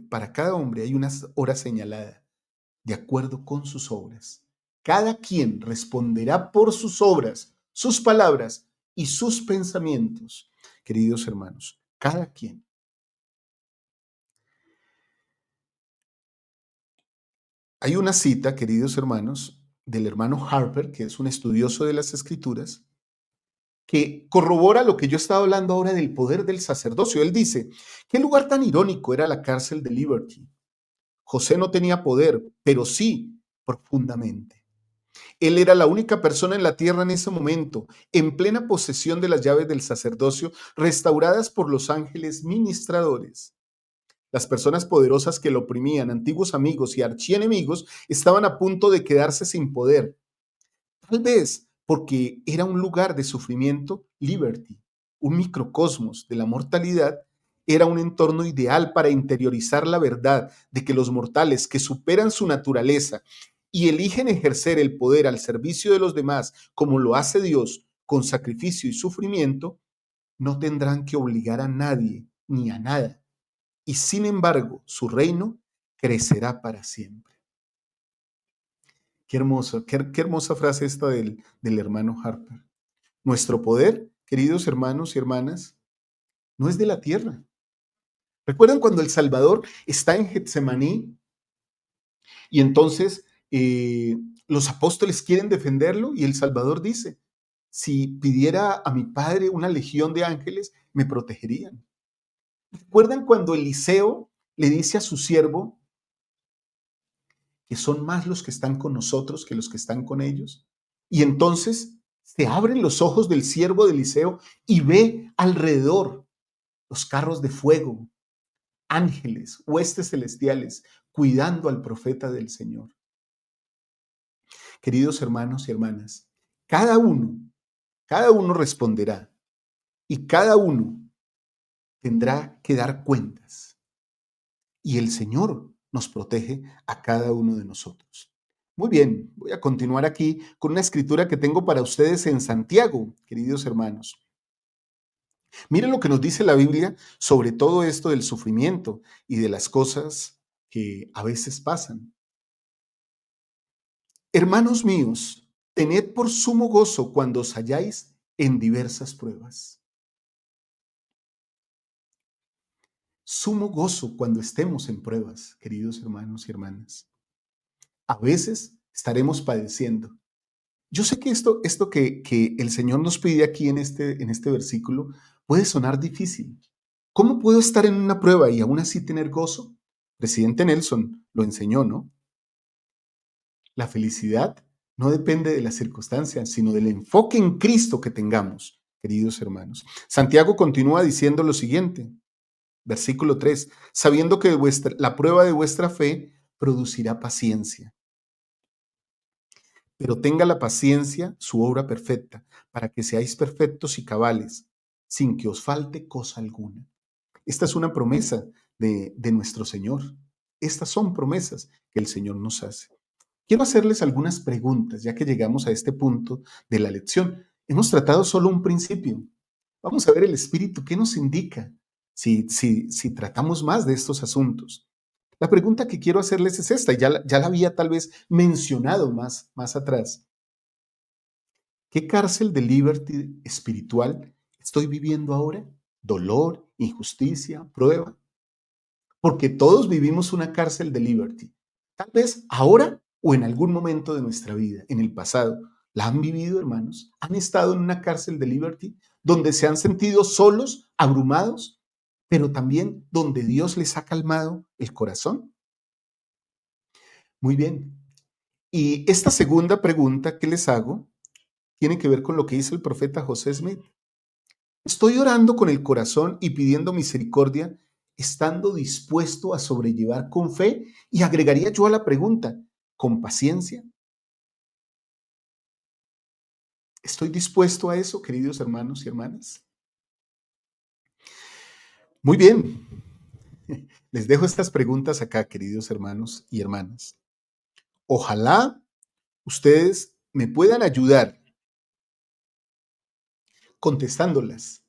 para cada hombre hay una hora señalada, de acuerdo con sus obras. Cada quien responderá por sus obras, sus palabras y sus pensamientos. Queridos hermanos, cada quien. Hay una cita, queridos hermanos, del hermano Harper, que es un estudioso de las Escrituras, que corrobora lo que yo estaba hablando ahora del poder del sacerdocio. Él dice, qué lugar tan irónico era la cárcel de Liberty. José no tenía poder, pero sí profundamente. Él era la única persona en la tierra en ese momento, en plena posesión de las llaves del sacerdocio, restauradas por los ángeles ministradores. Las personas poderosas que lo oprimían, antiguos amigos y archienemigos, estaban a punto de quedarse sin poder. Tal vez porque era un lugar de sufrimiento, Liberty, un microcosmos de la mortalidad, era un entorno ideal para interiorizar la verdad de que los mortales que superan su naturaleza y eligen ejercer el poder al servicio de los demás, como lo hace Dios, con sacrificio y sufrimiento, no tendrán que obligar a nadie ni a nada. Y sin embargo, su reino crecerá para siempre. Qué hermoso, qué hermosa frase esta del hermano Harper. Nuestro poder, queridos hermanos y hermanas, no es de la tierra. ¿Recuerdan cuando el Salvador está en Getsemaní y entonces los apóstoles quieren defenderlo y el Salvador dice, si pidiera a mi Padre una legión de ángeles, me protegerían? ¿Recuerdan cuando Eliseo le dice a su siervo que son más los que están con nosotros que los que están con ellos? Y entonces se abren los ojos del siervo de Eliseo y ve alrededor los carros de fuego, ángeles, huestes celestiales, cuidando al profeta del Señor. Queridos hermanos y hermanas, cada uno responderá y cada uno tendrá que dar cuentas. Y el Señor nos protege a cada uno de nosotros. Muy bien, voy a continuar aquí con una escritura que tengo para ustedes en Santiago, queridos hermanos. Miren lo que nos dice la Biblia sobre todo esto del sufrimiento y de las cosas que a veces pasan. Hermanos míos, tened por sumo gozo cuando os halláis en diversas pruebas. Sumo gozo cuando estemos en pruebas, queridos hermanos y hermanas. A veces estaremos padeciendo. Yo sé que esto que el Señor nos pide aquí en este versículo puede sonar difícil. ¿Cómo puedo estar en una prueba y aún así tener gozo? Presidente Nelson lo enseñó, ¿no? La felicidad no depende de las circunstancias, sino del enfoque en Cristo que tengamos, queridos hermanos. Santiago continúa diciendo lo siguiente, versículo 3, sabiendo que la prueba de vuestra fe producirá paciencia. Pero tenga la paciencia su obra perfecta, para que seáis perfectos y cabales, sin que os falte cosa alguna. Esta es una promesa de nuestro Señor. Estas son promesas que el Señor nos hace. Quiero hacerles algunas preguntas, ya que llegamos a este punto de la lección. Hemos tratado solo un principio. Vamos a ver el Espíritu, ¿qué nos indica si tratamos más de estos asuntos? La pregunta que quiero hacerles es esta, ya la había tal vez mencionado más atrás. ¿Qué cárcel de liberty espiritual estoy viviendo ahora? ¿Dolor, injusticia, prueba? Porque todos vivimos una cárcel de liberty. Tal vez ahora o en algún momento de nuestra vida, en el pasado. ¿La han vivido, hermanos? ¿Han estado en una cárcel de liberty donde se han sentido solos, abrumados, pero también donde Dios les ha calmado el corazón? Muy bien. Y esta segunda pregunta que les hago tiene que ver con lo que hizo el profeta José Smith. Estoy orando con el corazón y pidiendo misericordia, estando dispuesto a sobrellevar con fe, y agregaría yo a la pregunta, con paciencia. ¿Estoy dispuesto a eso, queridos hermanos y hermanas? Muy bien. Les dejo estas preguntas acá, queridos hermanos y hermanas. Ojalá ustedes me puedan ayudar contestándolas.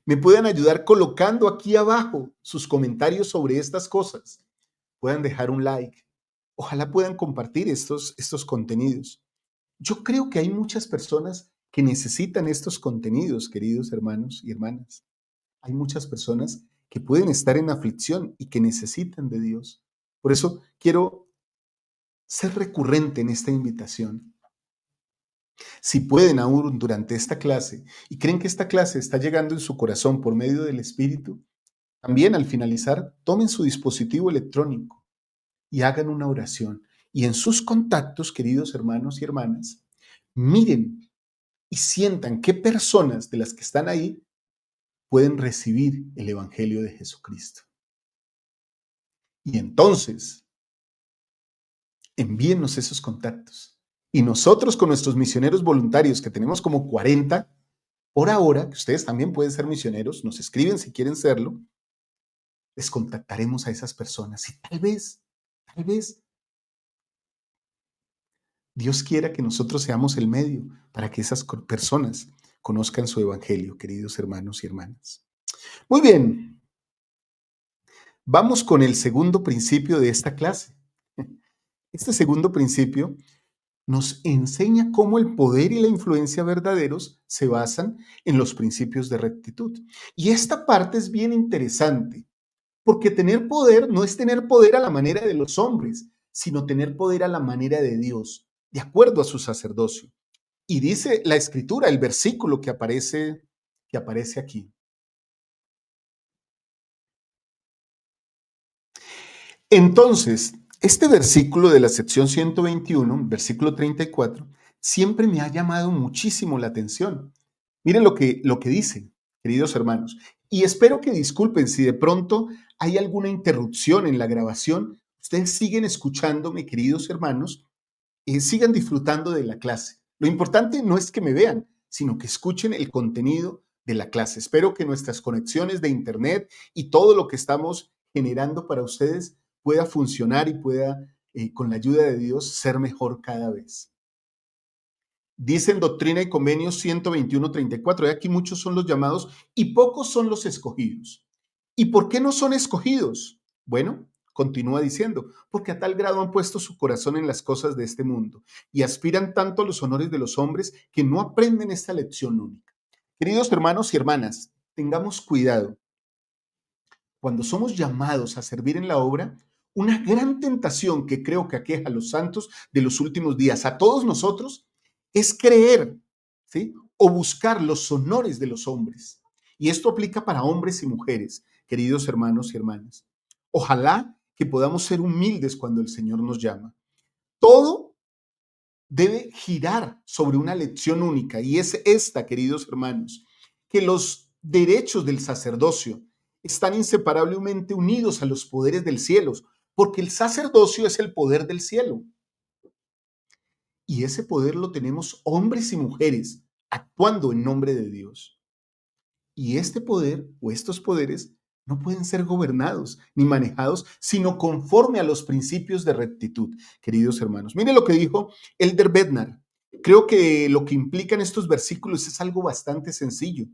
Me puedan ayudar colocando aquí abajo sus comentarios sobre estas cosas. Puedan dejar un like. Ojalá puedan compartir estos contenidos. Yo creo que hay muchas personas que necesitan estos contenidos, queridos hermanos y hermanas. Hay muchas personas que pueden estar en aflicción y que necesitan de Dios. Por eso quiero ser recurrente en esta invitación. Si pueden aún durante esta clase y creen que esta clase está llegando en su corazón por medio del Espíritu, también al finalizar, tomen su dispositivo electrónico y hagan una oración. Y en sus contactos, queridos hermanos y hermanas, miren y sientan qué personas de las que están ahí pueden recibir el Evangelio de Jesucristo. Y entonces, envíennos esos contactos. Y nosotros con nuestros misioneros voluntarios, que tenemos como 40 por ahora, que ustedes también pueden ser misioneros, nos escriben si quieren serlo, les contactaremos a esas personas. Y tal vez, Dios quiera que nosotros seamos el medio para que esas personas conozcan su Evangelio, queridos hermanos y hermanas. Muy bien, vamos con el segundo principio de esta clase. Este segundo principio nos enseña cómo el poder y la influencia verdaderos se basan en los principios de rectitud. Y esta parte es bien interesante, porque tener poder no es tener poder a la manera de los hombres, sino tener poder a la manera de Dios, de acuerdo a su sacerdocio. Y dice la Escritura, el versículo que aparece aquí. Entonces, este versículo de la sección 121, versículo 34, siempre me ha llamado muchísimo la atención. Miren lo que dice, queridos hermanos. Y espero que disculpen si de pronto hay alguna interrupción en la grabación. Ustedes siguen escuchándome, queridos hermanos, y sigan disfrutando de la clase. Lo importante no es que me vean, sino que escuchen el contenido de la clase. Espero que nuestras conexiones de internet y todo lo que estamos generando para ustedes pueda funcionar y pueda, con la ayuda de Dios, ser mejor cada vez. Dicen Doctrina y Convenios 121:34, y aquí muchos son los llamados y pocos son los escogidos. ¿Y por qué no son escogidos? Bueno, continúa diciendo, porque a tal grado han puesto su corazón en las cosas de este mundo y aspiran tanto a los honores de los hombres que no aprenden esta lección única. Queridos hermanos y hermanas, tengamos cuidado. Cuando somos llamados a servir en la obra, una gran tentación que creo que aqueja a los santos de los últimos días, a todos nosotros, es creer, ¿sí? O buscar los honores de los hombres. Y esto aplica para hombres y mujeres, queridos hermanos y hermanas. Ojalá que podamos ser humildes cuando el Señor nos llama. Todo debe girar sobre una lección única, y es esta, queridos hermanos, que los derechos del sacerdocio están inseparablemente unidos a los poderes del cielo, porque el sacerdocio es el poder del cielo. Y ese poder lo tenemos hombres y mujeres actuando en nombre de Dios. Y este poder o estos poderes no pueden ser gobernados ni manejados, sino conforme a los principios de rectitud, queridos hermanos. Mire lo que dijo Elder Bednar. Creo que lo que implican estos versículos es algo bastante sencillo.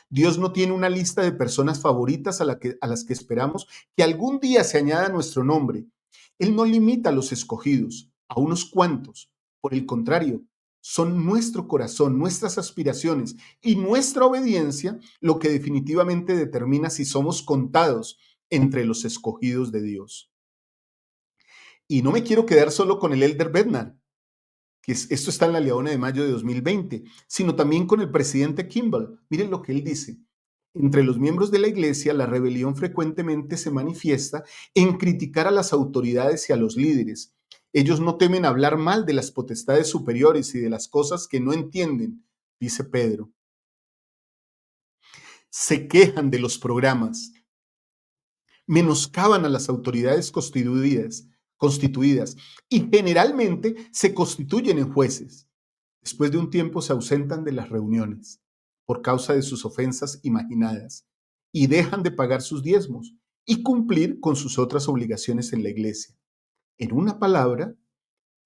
Dios no tiene una lista de personas favoritas a las que esperamos que algún día se añada nuestro nombre. Él no limita a los escogidos, a unos cuantos. Por el contrario, son nuestro corazón, nuestras aspiraciones y nuestra obediencia lo que definitivamente determina si somos contados entre los escogidos de Dios. Y no me quiero quedar solo con el Elder Bednar, esto está en la Leona de mayo de 2020, sino también con el presidente Kimball. Miren lo que él dice. Entre los miembros de la iglesia, la rebelión frecuentemente se manifiesta en criticar a las autoridades y a los líderes. Ellos no temen hablar mal de las potestades superiores y de las cosas que no entienden, dice Pedro. Se quejan de los programas, menoscaban a las autoridades constituidas y generalmente se constituyen en jueces. Después de un tiempo se ausentan de las reuniones por causa de sus ofensas imaginadas y dejan de pagar sus diezmos y cumplir con sus otras obligaciones en la iglesia. En una palabra,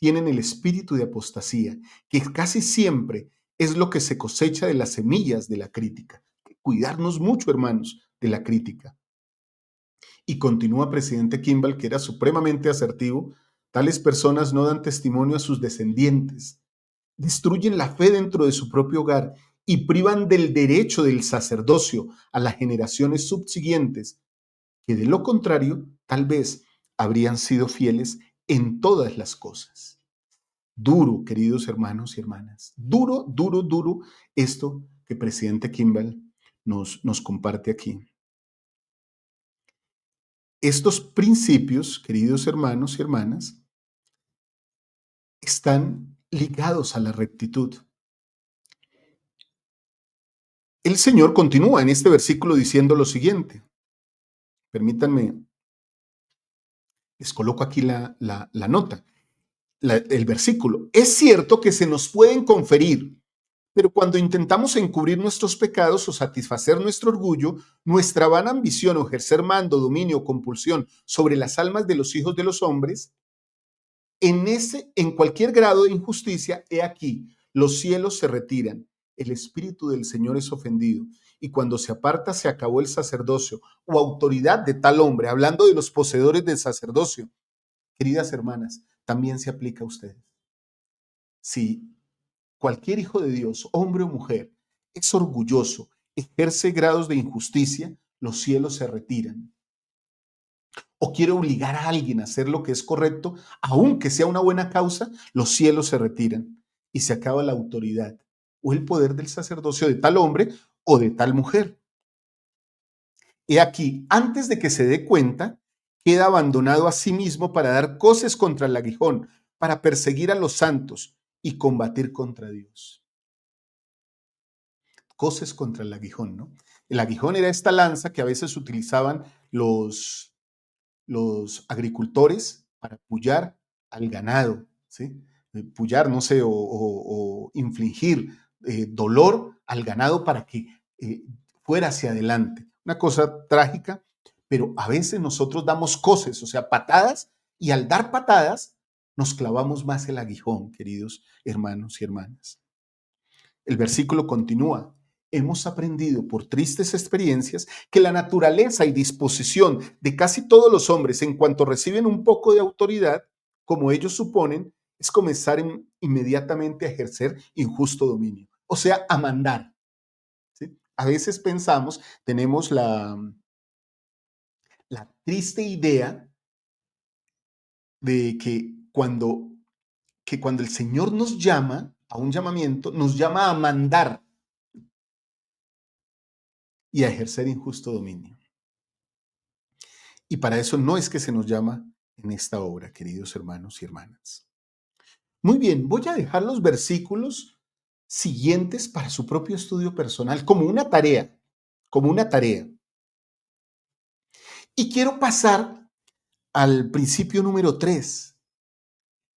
tienen el espíritu de apostasía, que casi siempre es lo que se cosecha de las semillas de la crítica. Hay que cuidarnos mucho, hermanos, de la crítica. Y continúa presidente Kimball, que era supremamente asertivo: tales personas no dan testimonio a sus descendientes, destruyen la fe dentro de su propio hogar y privan del derecho del sacerdocio a las generaciones subsiguientes, que de lo contrario, tal vez habrían sido fieles en todas las cosas. Duro, queridos hermanos y hermanas, duro, duro, duro esto que presidente Kimball nos comparte aquí. Estos principios, queridos hermanos y hermanas, están ligados a la rectitud. El Señor continúa en este versículo diciendo lo siguiente. Permítanme, les coloco aquí la nota, el versículo. Es cierto que se nos pueden conferir, pero cuando intentamos encubrir nuestros pecados o satisfacer nuestro orgullo, nuestra vana ambición o ejercer mando, dominio o compulsión sobre las almas de los hijos de los hombres, en cualquier grado de injusticia, he aquí, los cielos se retiran, el Espíritu del Señor es ofendido, y cuando se aparta se acabó el sacerdocio o autoridad de tal hombre, hablando de los poseedores del sacerdocio. Queridas hermanas, también se aplica a ustedes. Si cualquier hijo de Dios, hombre o mujer, es orgulloso, ejerce grados de injusticia, los cielos se retiran. O quiere obligar a alguien a hacer lo que es correcto, aunque sea una buena causa, los cielos se retiran y se acaba la autoridad o el poder del sacerdocio de tal hombre o de tal mujer. He aquí, antes de que se dé cuenta, queda abandonado a sí mismo para dar coces contra el aguijón, para perseguir a los santos y combatir contra Dios. Coces contra el aguijón, ¿no? El aguijón era esta lanza que a veces utilizaban los agricultores para pullar al ganado, ¿sí? Pullar, no sé, o infligir dolor al ganado para que fuera hacia adelante. Una cosa trágica, pero a veces nosotros damos coces, o sea, patadas, y al dar patadas nos clavamos más el aguijón, queridos hermanos y hermanas. El versículo continúa. Hemos aprendido por tristes experiencias que la naturaleza y disposición de casi todos los hombres en cuanto reciben un poco de autoridad, como ellos suponen, es comenzar inmediatamente a ejercer injusto dominio, o sea, a mandar. ¿Sí? A veces pensamos, tenemos la triste idea de que cuando el Señor nos llama a un llamamiento, nos llama a mandar y a ejercer injusto dominio. Y para eso no es que se nos llama en esta obra, queridos hermanos y hermanas. Muy bien, voy a dejar los versículos siguientes para su propio estudio personal, como una tarea, como una tarea. Y quiero pasar al principio número 3,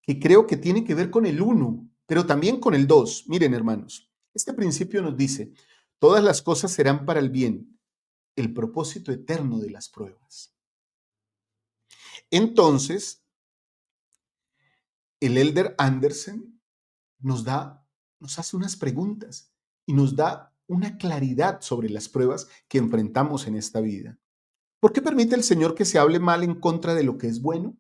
que creo que tiene que ver con el 1, pero también con el 2. Miren, hermanos, este principio nos dice, todas las cosas serán para el bien, el propósito eterno de las pruebas. Entonces, el Elder Andersen nos hace unas preguntas y nos da una claridad sobre las pruebas que enfrentamos en esta vida. ¿Por qué permite el Señor que se hable mal en contra de lo que es bueno?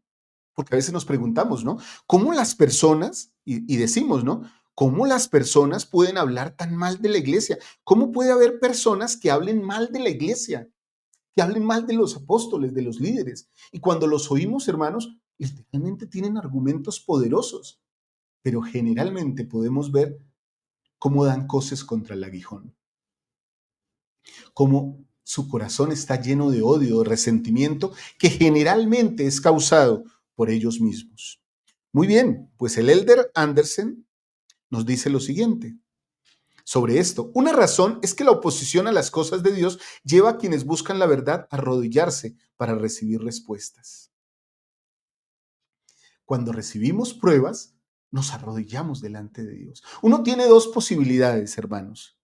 Porque a veces nos preguntamos, ¿no? ¿Cómo las personas, y decimos, ¿no? ¿Cómo las personas pueden hablar tan mal de la iglesia? ¿Cómo puede haber personas que hablen mal de la iglesia? Que hablen mal de los apóstoles, de los líderes. Y cuando los oímos, hermanos, literalmente tienen argumentos poderosos, pero generalmente podemos ver cómo dan coces contra el aguijón, cómo su corazón está lleno de odio, de resentimiento, que generalmente es causado por ellos mismos. Muy bien, pues el Elder Andersen nos dice lo siguiente sobre esto. Una razón es que la oposición a las cosas de Dios lleva a quienes buscan la verdad a arrodillarse para recibir respuestas. Cuando recibimos pruebas, nos arrodillamos delante de Dios. Uno tiene dos posibilidades, hermanos: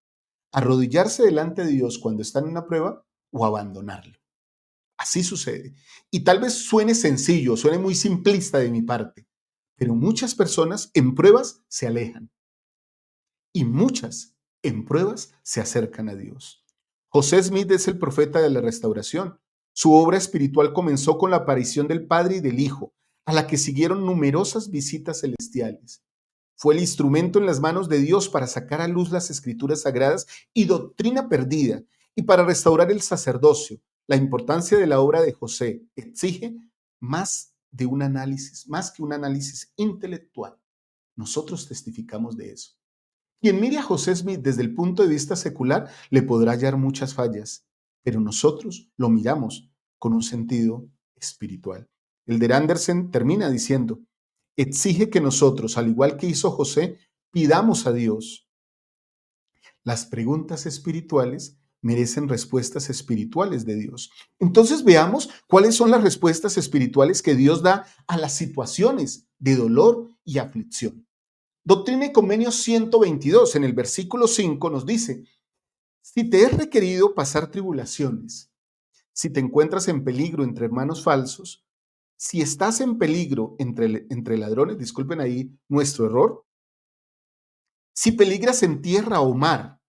arrodillarse delante de Dios cuando está en una prueba o abandonarlo. Así sucede. Y tal vez suene sencillo, suene muy simplista de mi parte, Pero muchas personas en pruebas se alejan y muchas en pruebas se acercan a Dios. José Smith es el profeta de la restauración. Su obra espiritual comenzó con la aparición del Padre y del Hijo, a la que siguieron numerosas visitas celestiales. Fue el instrumento en las manos de Dios para sacar a luz las escrituras sagradas y doctrina perdida, y para restaurar el sacerdocio. La importancia de la obra de José exige más de un análisis, más que un análisis intelectual. Nosotros testificamos de eso. Quien mire a José Smith desde el punto de vista secular le podrá hallar muchas fallas, pero nosotros lo miramos con un sentido espiritual. El de Andersen termina diciendo, exige que nosotros, al igual que hizo José, pidamos a Dios. Las preguntas espirituales merecen respuestas espirituales de Dios. Entonces veamos cuáles son las respuestas espirituales que Dios da a las situaciones de dolor y aflicción. Doctrina y Convenios 122, en el versículo 5 nos dice, si te es requerido pasar tribulaciones, si te encuentras en peligro entre hermanos falsos, si estás en peligro entre ladrones, disculpen ahí nuestro error, si peligras en tierra o mar,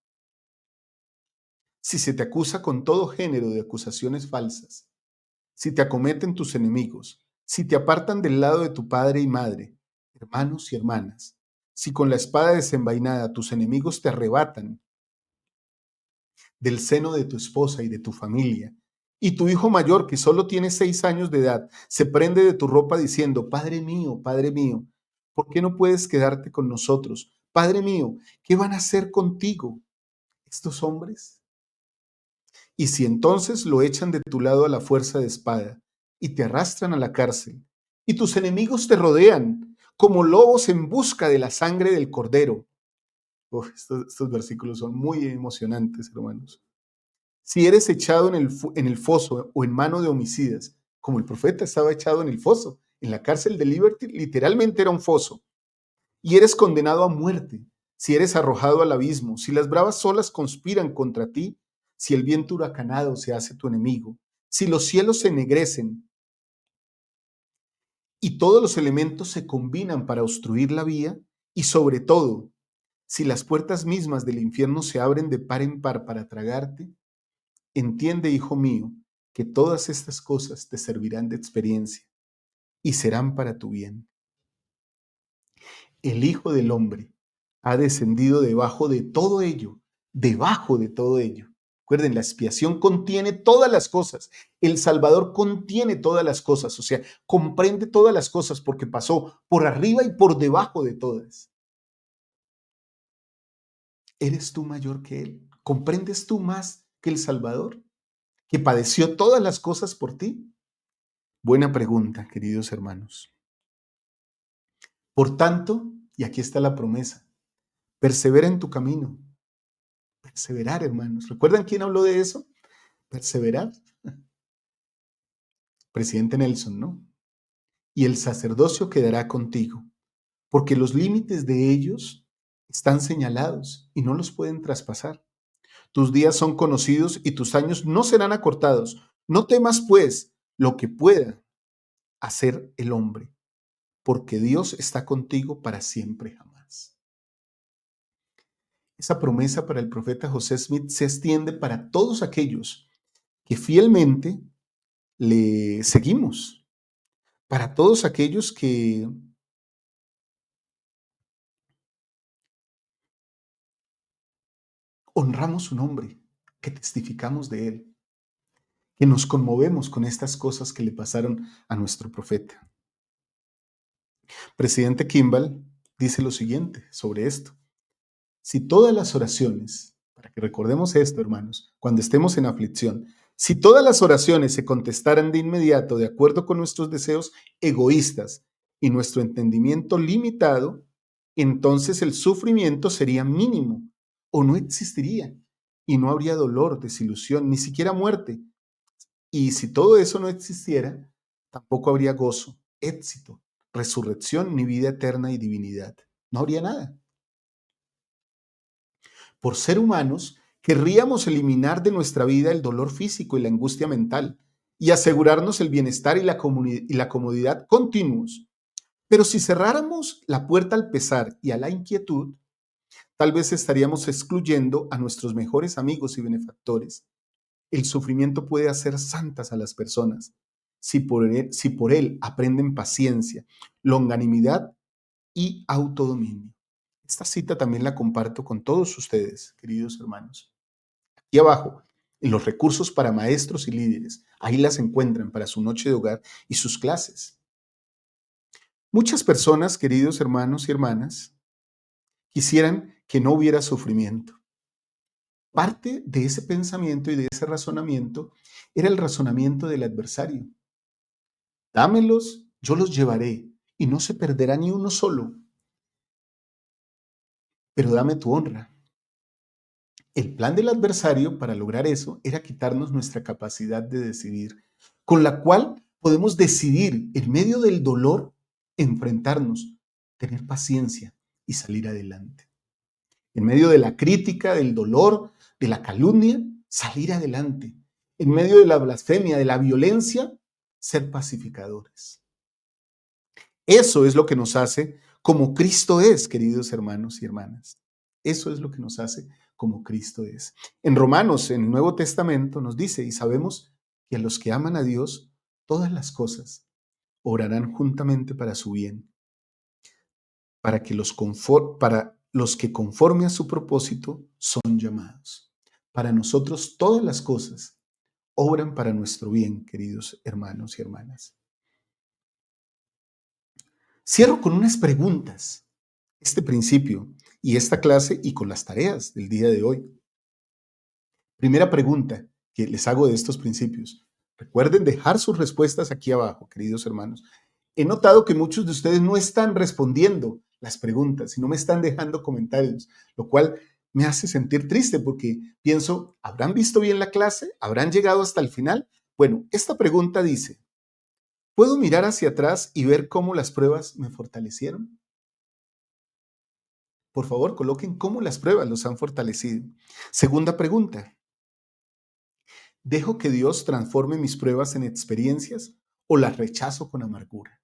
si se te acusa con todo género de acusaciones falsas, si te acometen tus enemigos, si te apartan del lado de tu padre y madre, hermanos y hermanas, si con la espada desenvainada tus enemigos te arrebatan del seno de tu esposa y de tu familia, y tu hijo mayor, que solo tiene 6 años de edad, se prende de tu ropa diciendo, Padre mío, ¿por qué no puedes quedarte con nosotros? Padre mío, ¿qué van a hacer contigo estos hombres? Y si entonces lo echan de tu lado a la fuerza de espada y te arrastran a la cárcel, y tus enemigos te rodean como lobos en busca de la sangre del cordero. Estos versículos son muy emocionantes, hermanos. Si eres echado en el foso o en mano de homicidas, como el profeta estaba echado en el foso, en la cárcel de Liberty, literalmente era un foso, y eres condenado a muerte, si eres arrojado al abismo, si las bravas olas conspiran contra ti, si el viento huracanado se hace tu enemigo, si los cielos se ennegrecen y todos los elementos se combinan para obstruir la vía, y sobre todo, si las puertas mismas del infierno se abren de par en par para tragarte, entiende, hijo mío, que todas estas cosas te servirán de experiencia y serán para tu bien. El Hijo del Hombre ha descendido debajo de todo ello, debajo de todo ello. Recuerden, la expiación contiene todas las cosas. El Salvador contiene todas las cosas, o sea, comprende todas las cosas porque pasó por arriba y por debajo de todas. ¿Eres tú mayor que Él? ¿Comprendes tú más que el Salvador, que padeció todas las cosas por ti? Buena pregunta, queridos hermanos. Por tanto, y aquí está la promesa, persevera en tu camino. Perseverar, hermanos. ¿Recuerdan quién habló de eso? Perseverar. Presidente Nelson, ¿no? Y el sacerdocio quedará contigo, porque los límites de ellos están señalados y no los pueden traspasar. Tus días son conocidos y tus años no serán acortados. No temas, pues, lo que pueda hacer el hombre, porque Dios está contigo para siempre jamás. Esa promesa para el profeta José Smith se extiende para todos aquellos que fielmente le seguimos, para todos aquellos que honramos su nombre, que testificamos de él, que nos conmovemos con estas cosas que le pasaron a nuestro profeta. Presidente Kimball dice lo siguiente sobre esto. Si todas las oraciones, para que recordemos esto, hermanos, cuando estemos en aflicción, si todas las oraciones se contestaran de inmediato de acuerdo con nuestros deseos egoístas y nuestro entendimiento limitado, entonces el sufrimiento sería mínimo o no existiría y no habría dolor, desilusión, ni siquiera muerte. Y si todo eso no existiera, tampoco habría gozo, éxito, resurrección, ni vida eterna y divinidad. No habría nada. Por ser humanos, querríamos eliminar de nuestra vida el dolor físico y la angustia mental y asegurarnos el bienestar y la comodidad continuos. Pero si cerráramos la puerta al pesar y a la inquietud, tal vez estaríamos excluyendo a nuestros mejores amigos y benefactores. El sufrimiento puede hacer santas a las personas si por él aprenden paciencia, longanimidad y autodominio. Esta cita también la comparto con todos ustedes, queridos hermanos. Aquí abajo, en los recursos para maestros y líderes, ahí las encuentran para su noche de hogar y sus clases. Muchas personas, queridos hermanos y hermanas, quisieran que no hubiera sufrimiento. Parte de ese pensamiento y de ese razonamiento era el razonamiento del adversario. Dámelos, yo los llevaré, y no se perderá ni uno solo. Pero dame tu honra. El plan del adversario para lograr eso era quitarnos nuestra capacidad de decidir, con la cual podemos decidir en medio del dolor, enfrentarnos, tener paciencia y salir adelante. En medio de la crítica, del dolor, de la calumnia, salir adelante. En medio de la blasfemia, de la violencia, ser pacificadores. Eso es lo que nos hace como Cristo es, queridos hermanos y hermanas. Eso es lo que nos hace como Cristo es. En Romanos, en el Nuevo Testamento, nos dice, y sabemos que a los que aman a Dios, todas las cosas obrarán juntamente para su bien, para los que conforme a su propósito son llamados. Para nosotros todas las cosas obran para nuestro bien, queridos hermanos y hermanas. Cierro con unas preguntas, este principio y esta clase y con las tareas del día de hoy. Primera pregunta que les hago de estos principios. Recuerden dejar sus respuestas aquí abajo, queridos hermanos. He notado que muchos de ustedes no están respondiendo las preguntas, sino me están dejando comentarios, lo cual me hace sentir triste porque pienso, ¿habrán visto bien la clase? ¿Habrán llegado hasta el final? Bueno, esta pregunta dice, ¿puedo mirar hacia atrás y ver cómo las pruebas me fortalecieron? Por favor, coloquen cómo las pruebas los han fortalecido. Segunda pregunta, ¿dejo que Dios transforme mis pruebas en experiencias o las rechazo con amargura?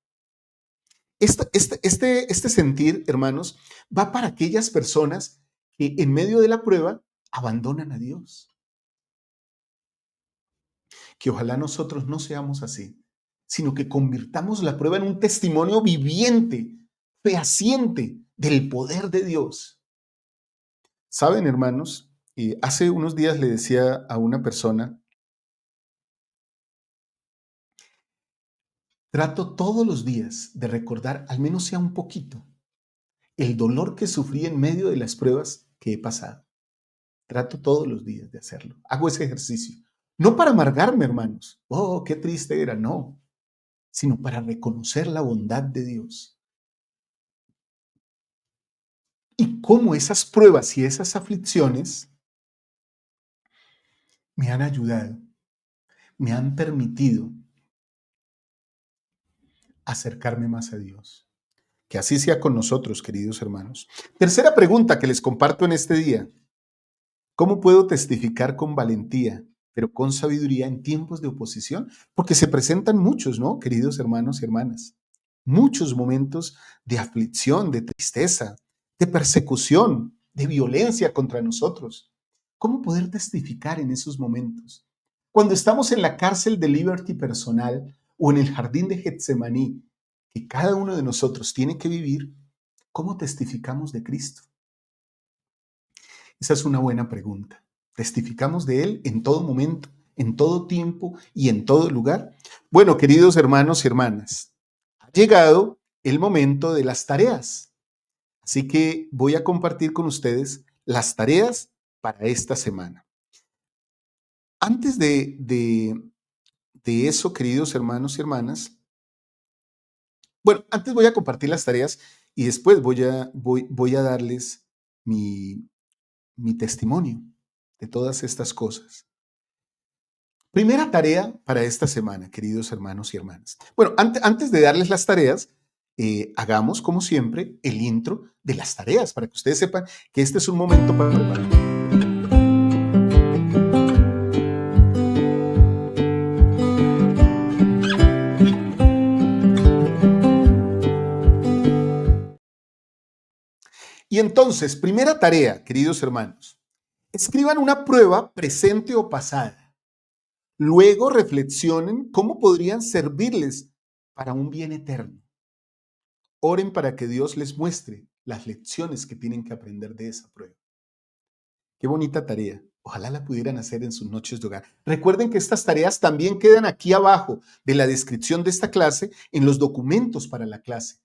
Este sentir, hermanos, va para aquellas personas que en medio de la prueba abandonan a Dios. Que ojalá nosotros no seamos así, sino que convirtamos la prueba en un testimonio viviente, fehaciente del poder de Dios. Saben, hermanos, hace unos días le decía a una persona, trato todos los días de recordar, al menos sea un poquito, el dolor que sufrí en medio de las pruebas que he pasado. Trato todos los días de hacerlo. Hago ese ejercicio. No para amargarme, hermanos. Oh, qué triste era. No. Sino para reconocer la bondad de Dios. Y cómo esas pruebas y esas aflicciones me han ayudado, me han permitido acercarme más a Dios. Que así sea con nosotros, queridos hermanos. Tercera pregunta que les comparto en este día. ¿Cómo puedo testificar con valentía, pero con sabiduría en tiempos de oposición? Porque se presentan muchos, ¿no, queridos hermanos y hermanas? Muchos momentos de aflicción, de tristeza, de persecución, de violencia contra nosotros. ¿Cómo poder testificar en esos momentos? Cuando estamos en la cárcel de Liberty personal o en el jardín de Getsemaní, que cada uno de nosotros tiene que vivir, ¿cómo testificamos de Cristo? Esa es una buena pregunta. ¿Testificamos de Él en todo momento, en todo tiempo y en todo lugar? Bueno, queridos hermanos y hermanas, ha llegado el momento de las tareas. Así que voy a compartir con ustedes las tareas para esta semana. Antes de eso, queridos hermanos y hermanas, bueno, antes voy a compartir las tareas y después voy a darles mi testimonio de todas estas cosas. Primera tarea para esta semana, queridos hermanos y hermanas. Bueno, antes de darles las tareas, hagamos, como siempre, el intro de las tareas para que ustedes sepan que este es un momento para preparar. Y entonces, primera tarea, queridos hermanos, escriban una prueba presente o pasada. Luego reflexionen cómo podrían servirles para un bien eterno. Oren para que Dios les muestre las lecciones que tienen que aprender de esa prueba. Qué bonita tarea. Ojalá la pudieran hacer en sus noches de hogar. Recuerden que estas tareas también quedan aquí abajo de la descripción de esta clase, en los documentos para la clase,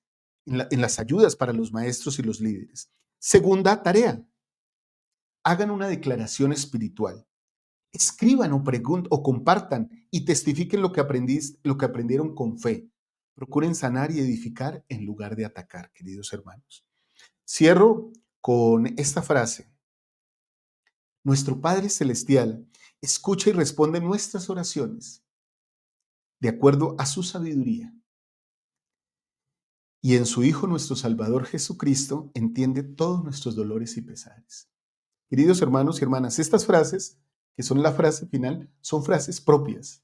en las ayudas para los maestros y los líderes. Segunda tarea, hagan una declaración espiritual. Escriban o compartan y testifiquen lo que aprendieron con fe. Procuren sanar y edificar en lugar de atacar, queridos hermanos. Cierro con esta frase. Nuestro Padre Celestial escucha y responde nuestras oraciones de acuerdo a su sabiduría. Y en su Hijo, nuestro Salvador Jesucristo, entiende todos nuestros dolores y pesares. Queridos hermanos y hermanas, estas frases, que son la frase final, son frases propias.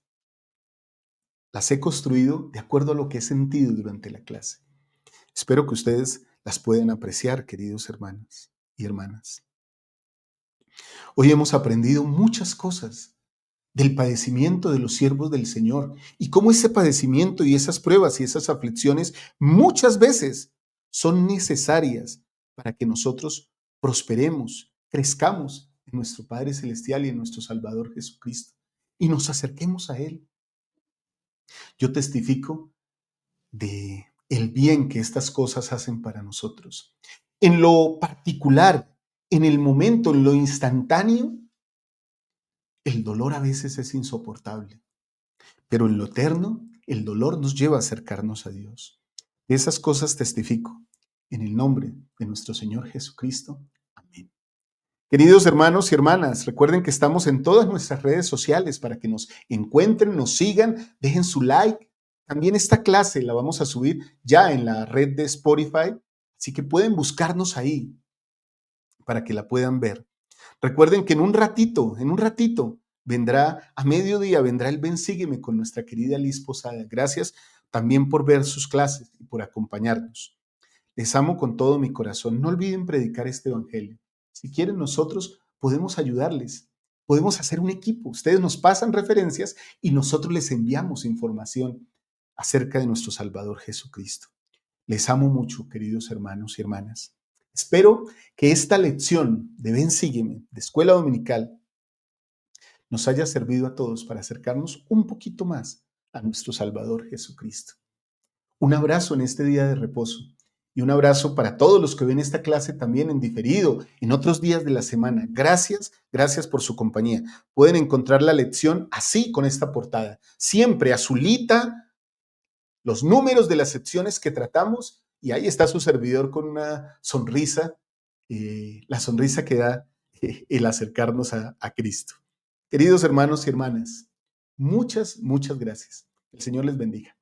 Las he construido de acuerdo a lo que he sentido durante la clase. Espero que ustedes las puedan apreciar, queridos hermanos y hermanas. Hoy hemos aprendido muchas cosas del padecimiento de los siervos del Señor y cómo ese padecimiento y esas pruebas y esas aflicciones muchas veces son necesarias para que nosotros prosperemos, crezcamos en nuestro Padre Celestial y en nuestro Salvador Jesucristo y nos acerquemos a Él. Yo testifico de el bien que estas cosas hacen para nosotros. En lo particular, en el momento, en lo instantáneo, el dolor a veces es insoportable, pero en lo eterno, el dolor nos lleva a acercarnos a Dios. De esas cosas testifico en el nombre de nuestro Señor Jesucristo. Amén. Queridos hermanos y hermanas, recuerden que estamos en todas nuestras redes sociales para que nos encuentren, nos sigan, dejen su like. También esta clase la vamos a subir ya en la red de Spotify, así que pueden buscarnos ahí para que la puedan ver. Recuerden que en un ratito, vendrá a mediodía, vendrá el Ven Sígueme con nuestra querida Liz Posada. Gracias también por ver sus clases y por acompañarnos. Les amo con todo mi corazón. No olviden predicar este evangelio. Si quieren, nosotros podemos ayudarles. Podemos hacer un equipo. Ustedes nos pasan referencias y nosotros les enviamos información acerca de nuestro Salvador Jesucristo. Les amo mucho, queridos hermanos y hermanas. Espero que esta lección de Ven Sígueme, de Escuela Dominical, nos haya servido a todos para acercarnos un poquito más a nuestro Salvador Jesucristo. Un abrazo en este día de reposo y un abrazo para todos los que ven esta clase también en diferido, en otros días de la semana. Gracias por su compañía. Pueden encontrar la lección así con esta portada, siempre azulita, los números de las secciones que tratamos y ahí está su servidor con una sonrisa, la sonrisa que da el acercarnos a Cristo. Queridos hermanos y hermanas, muchas gracias. El Señor les bendiga.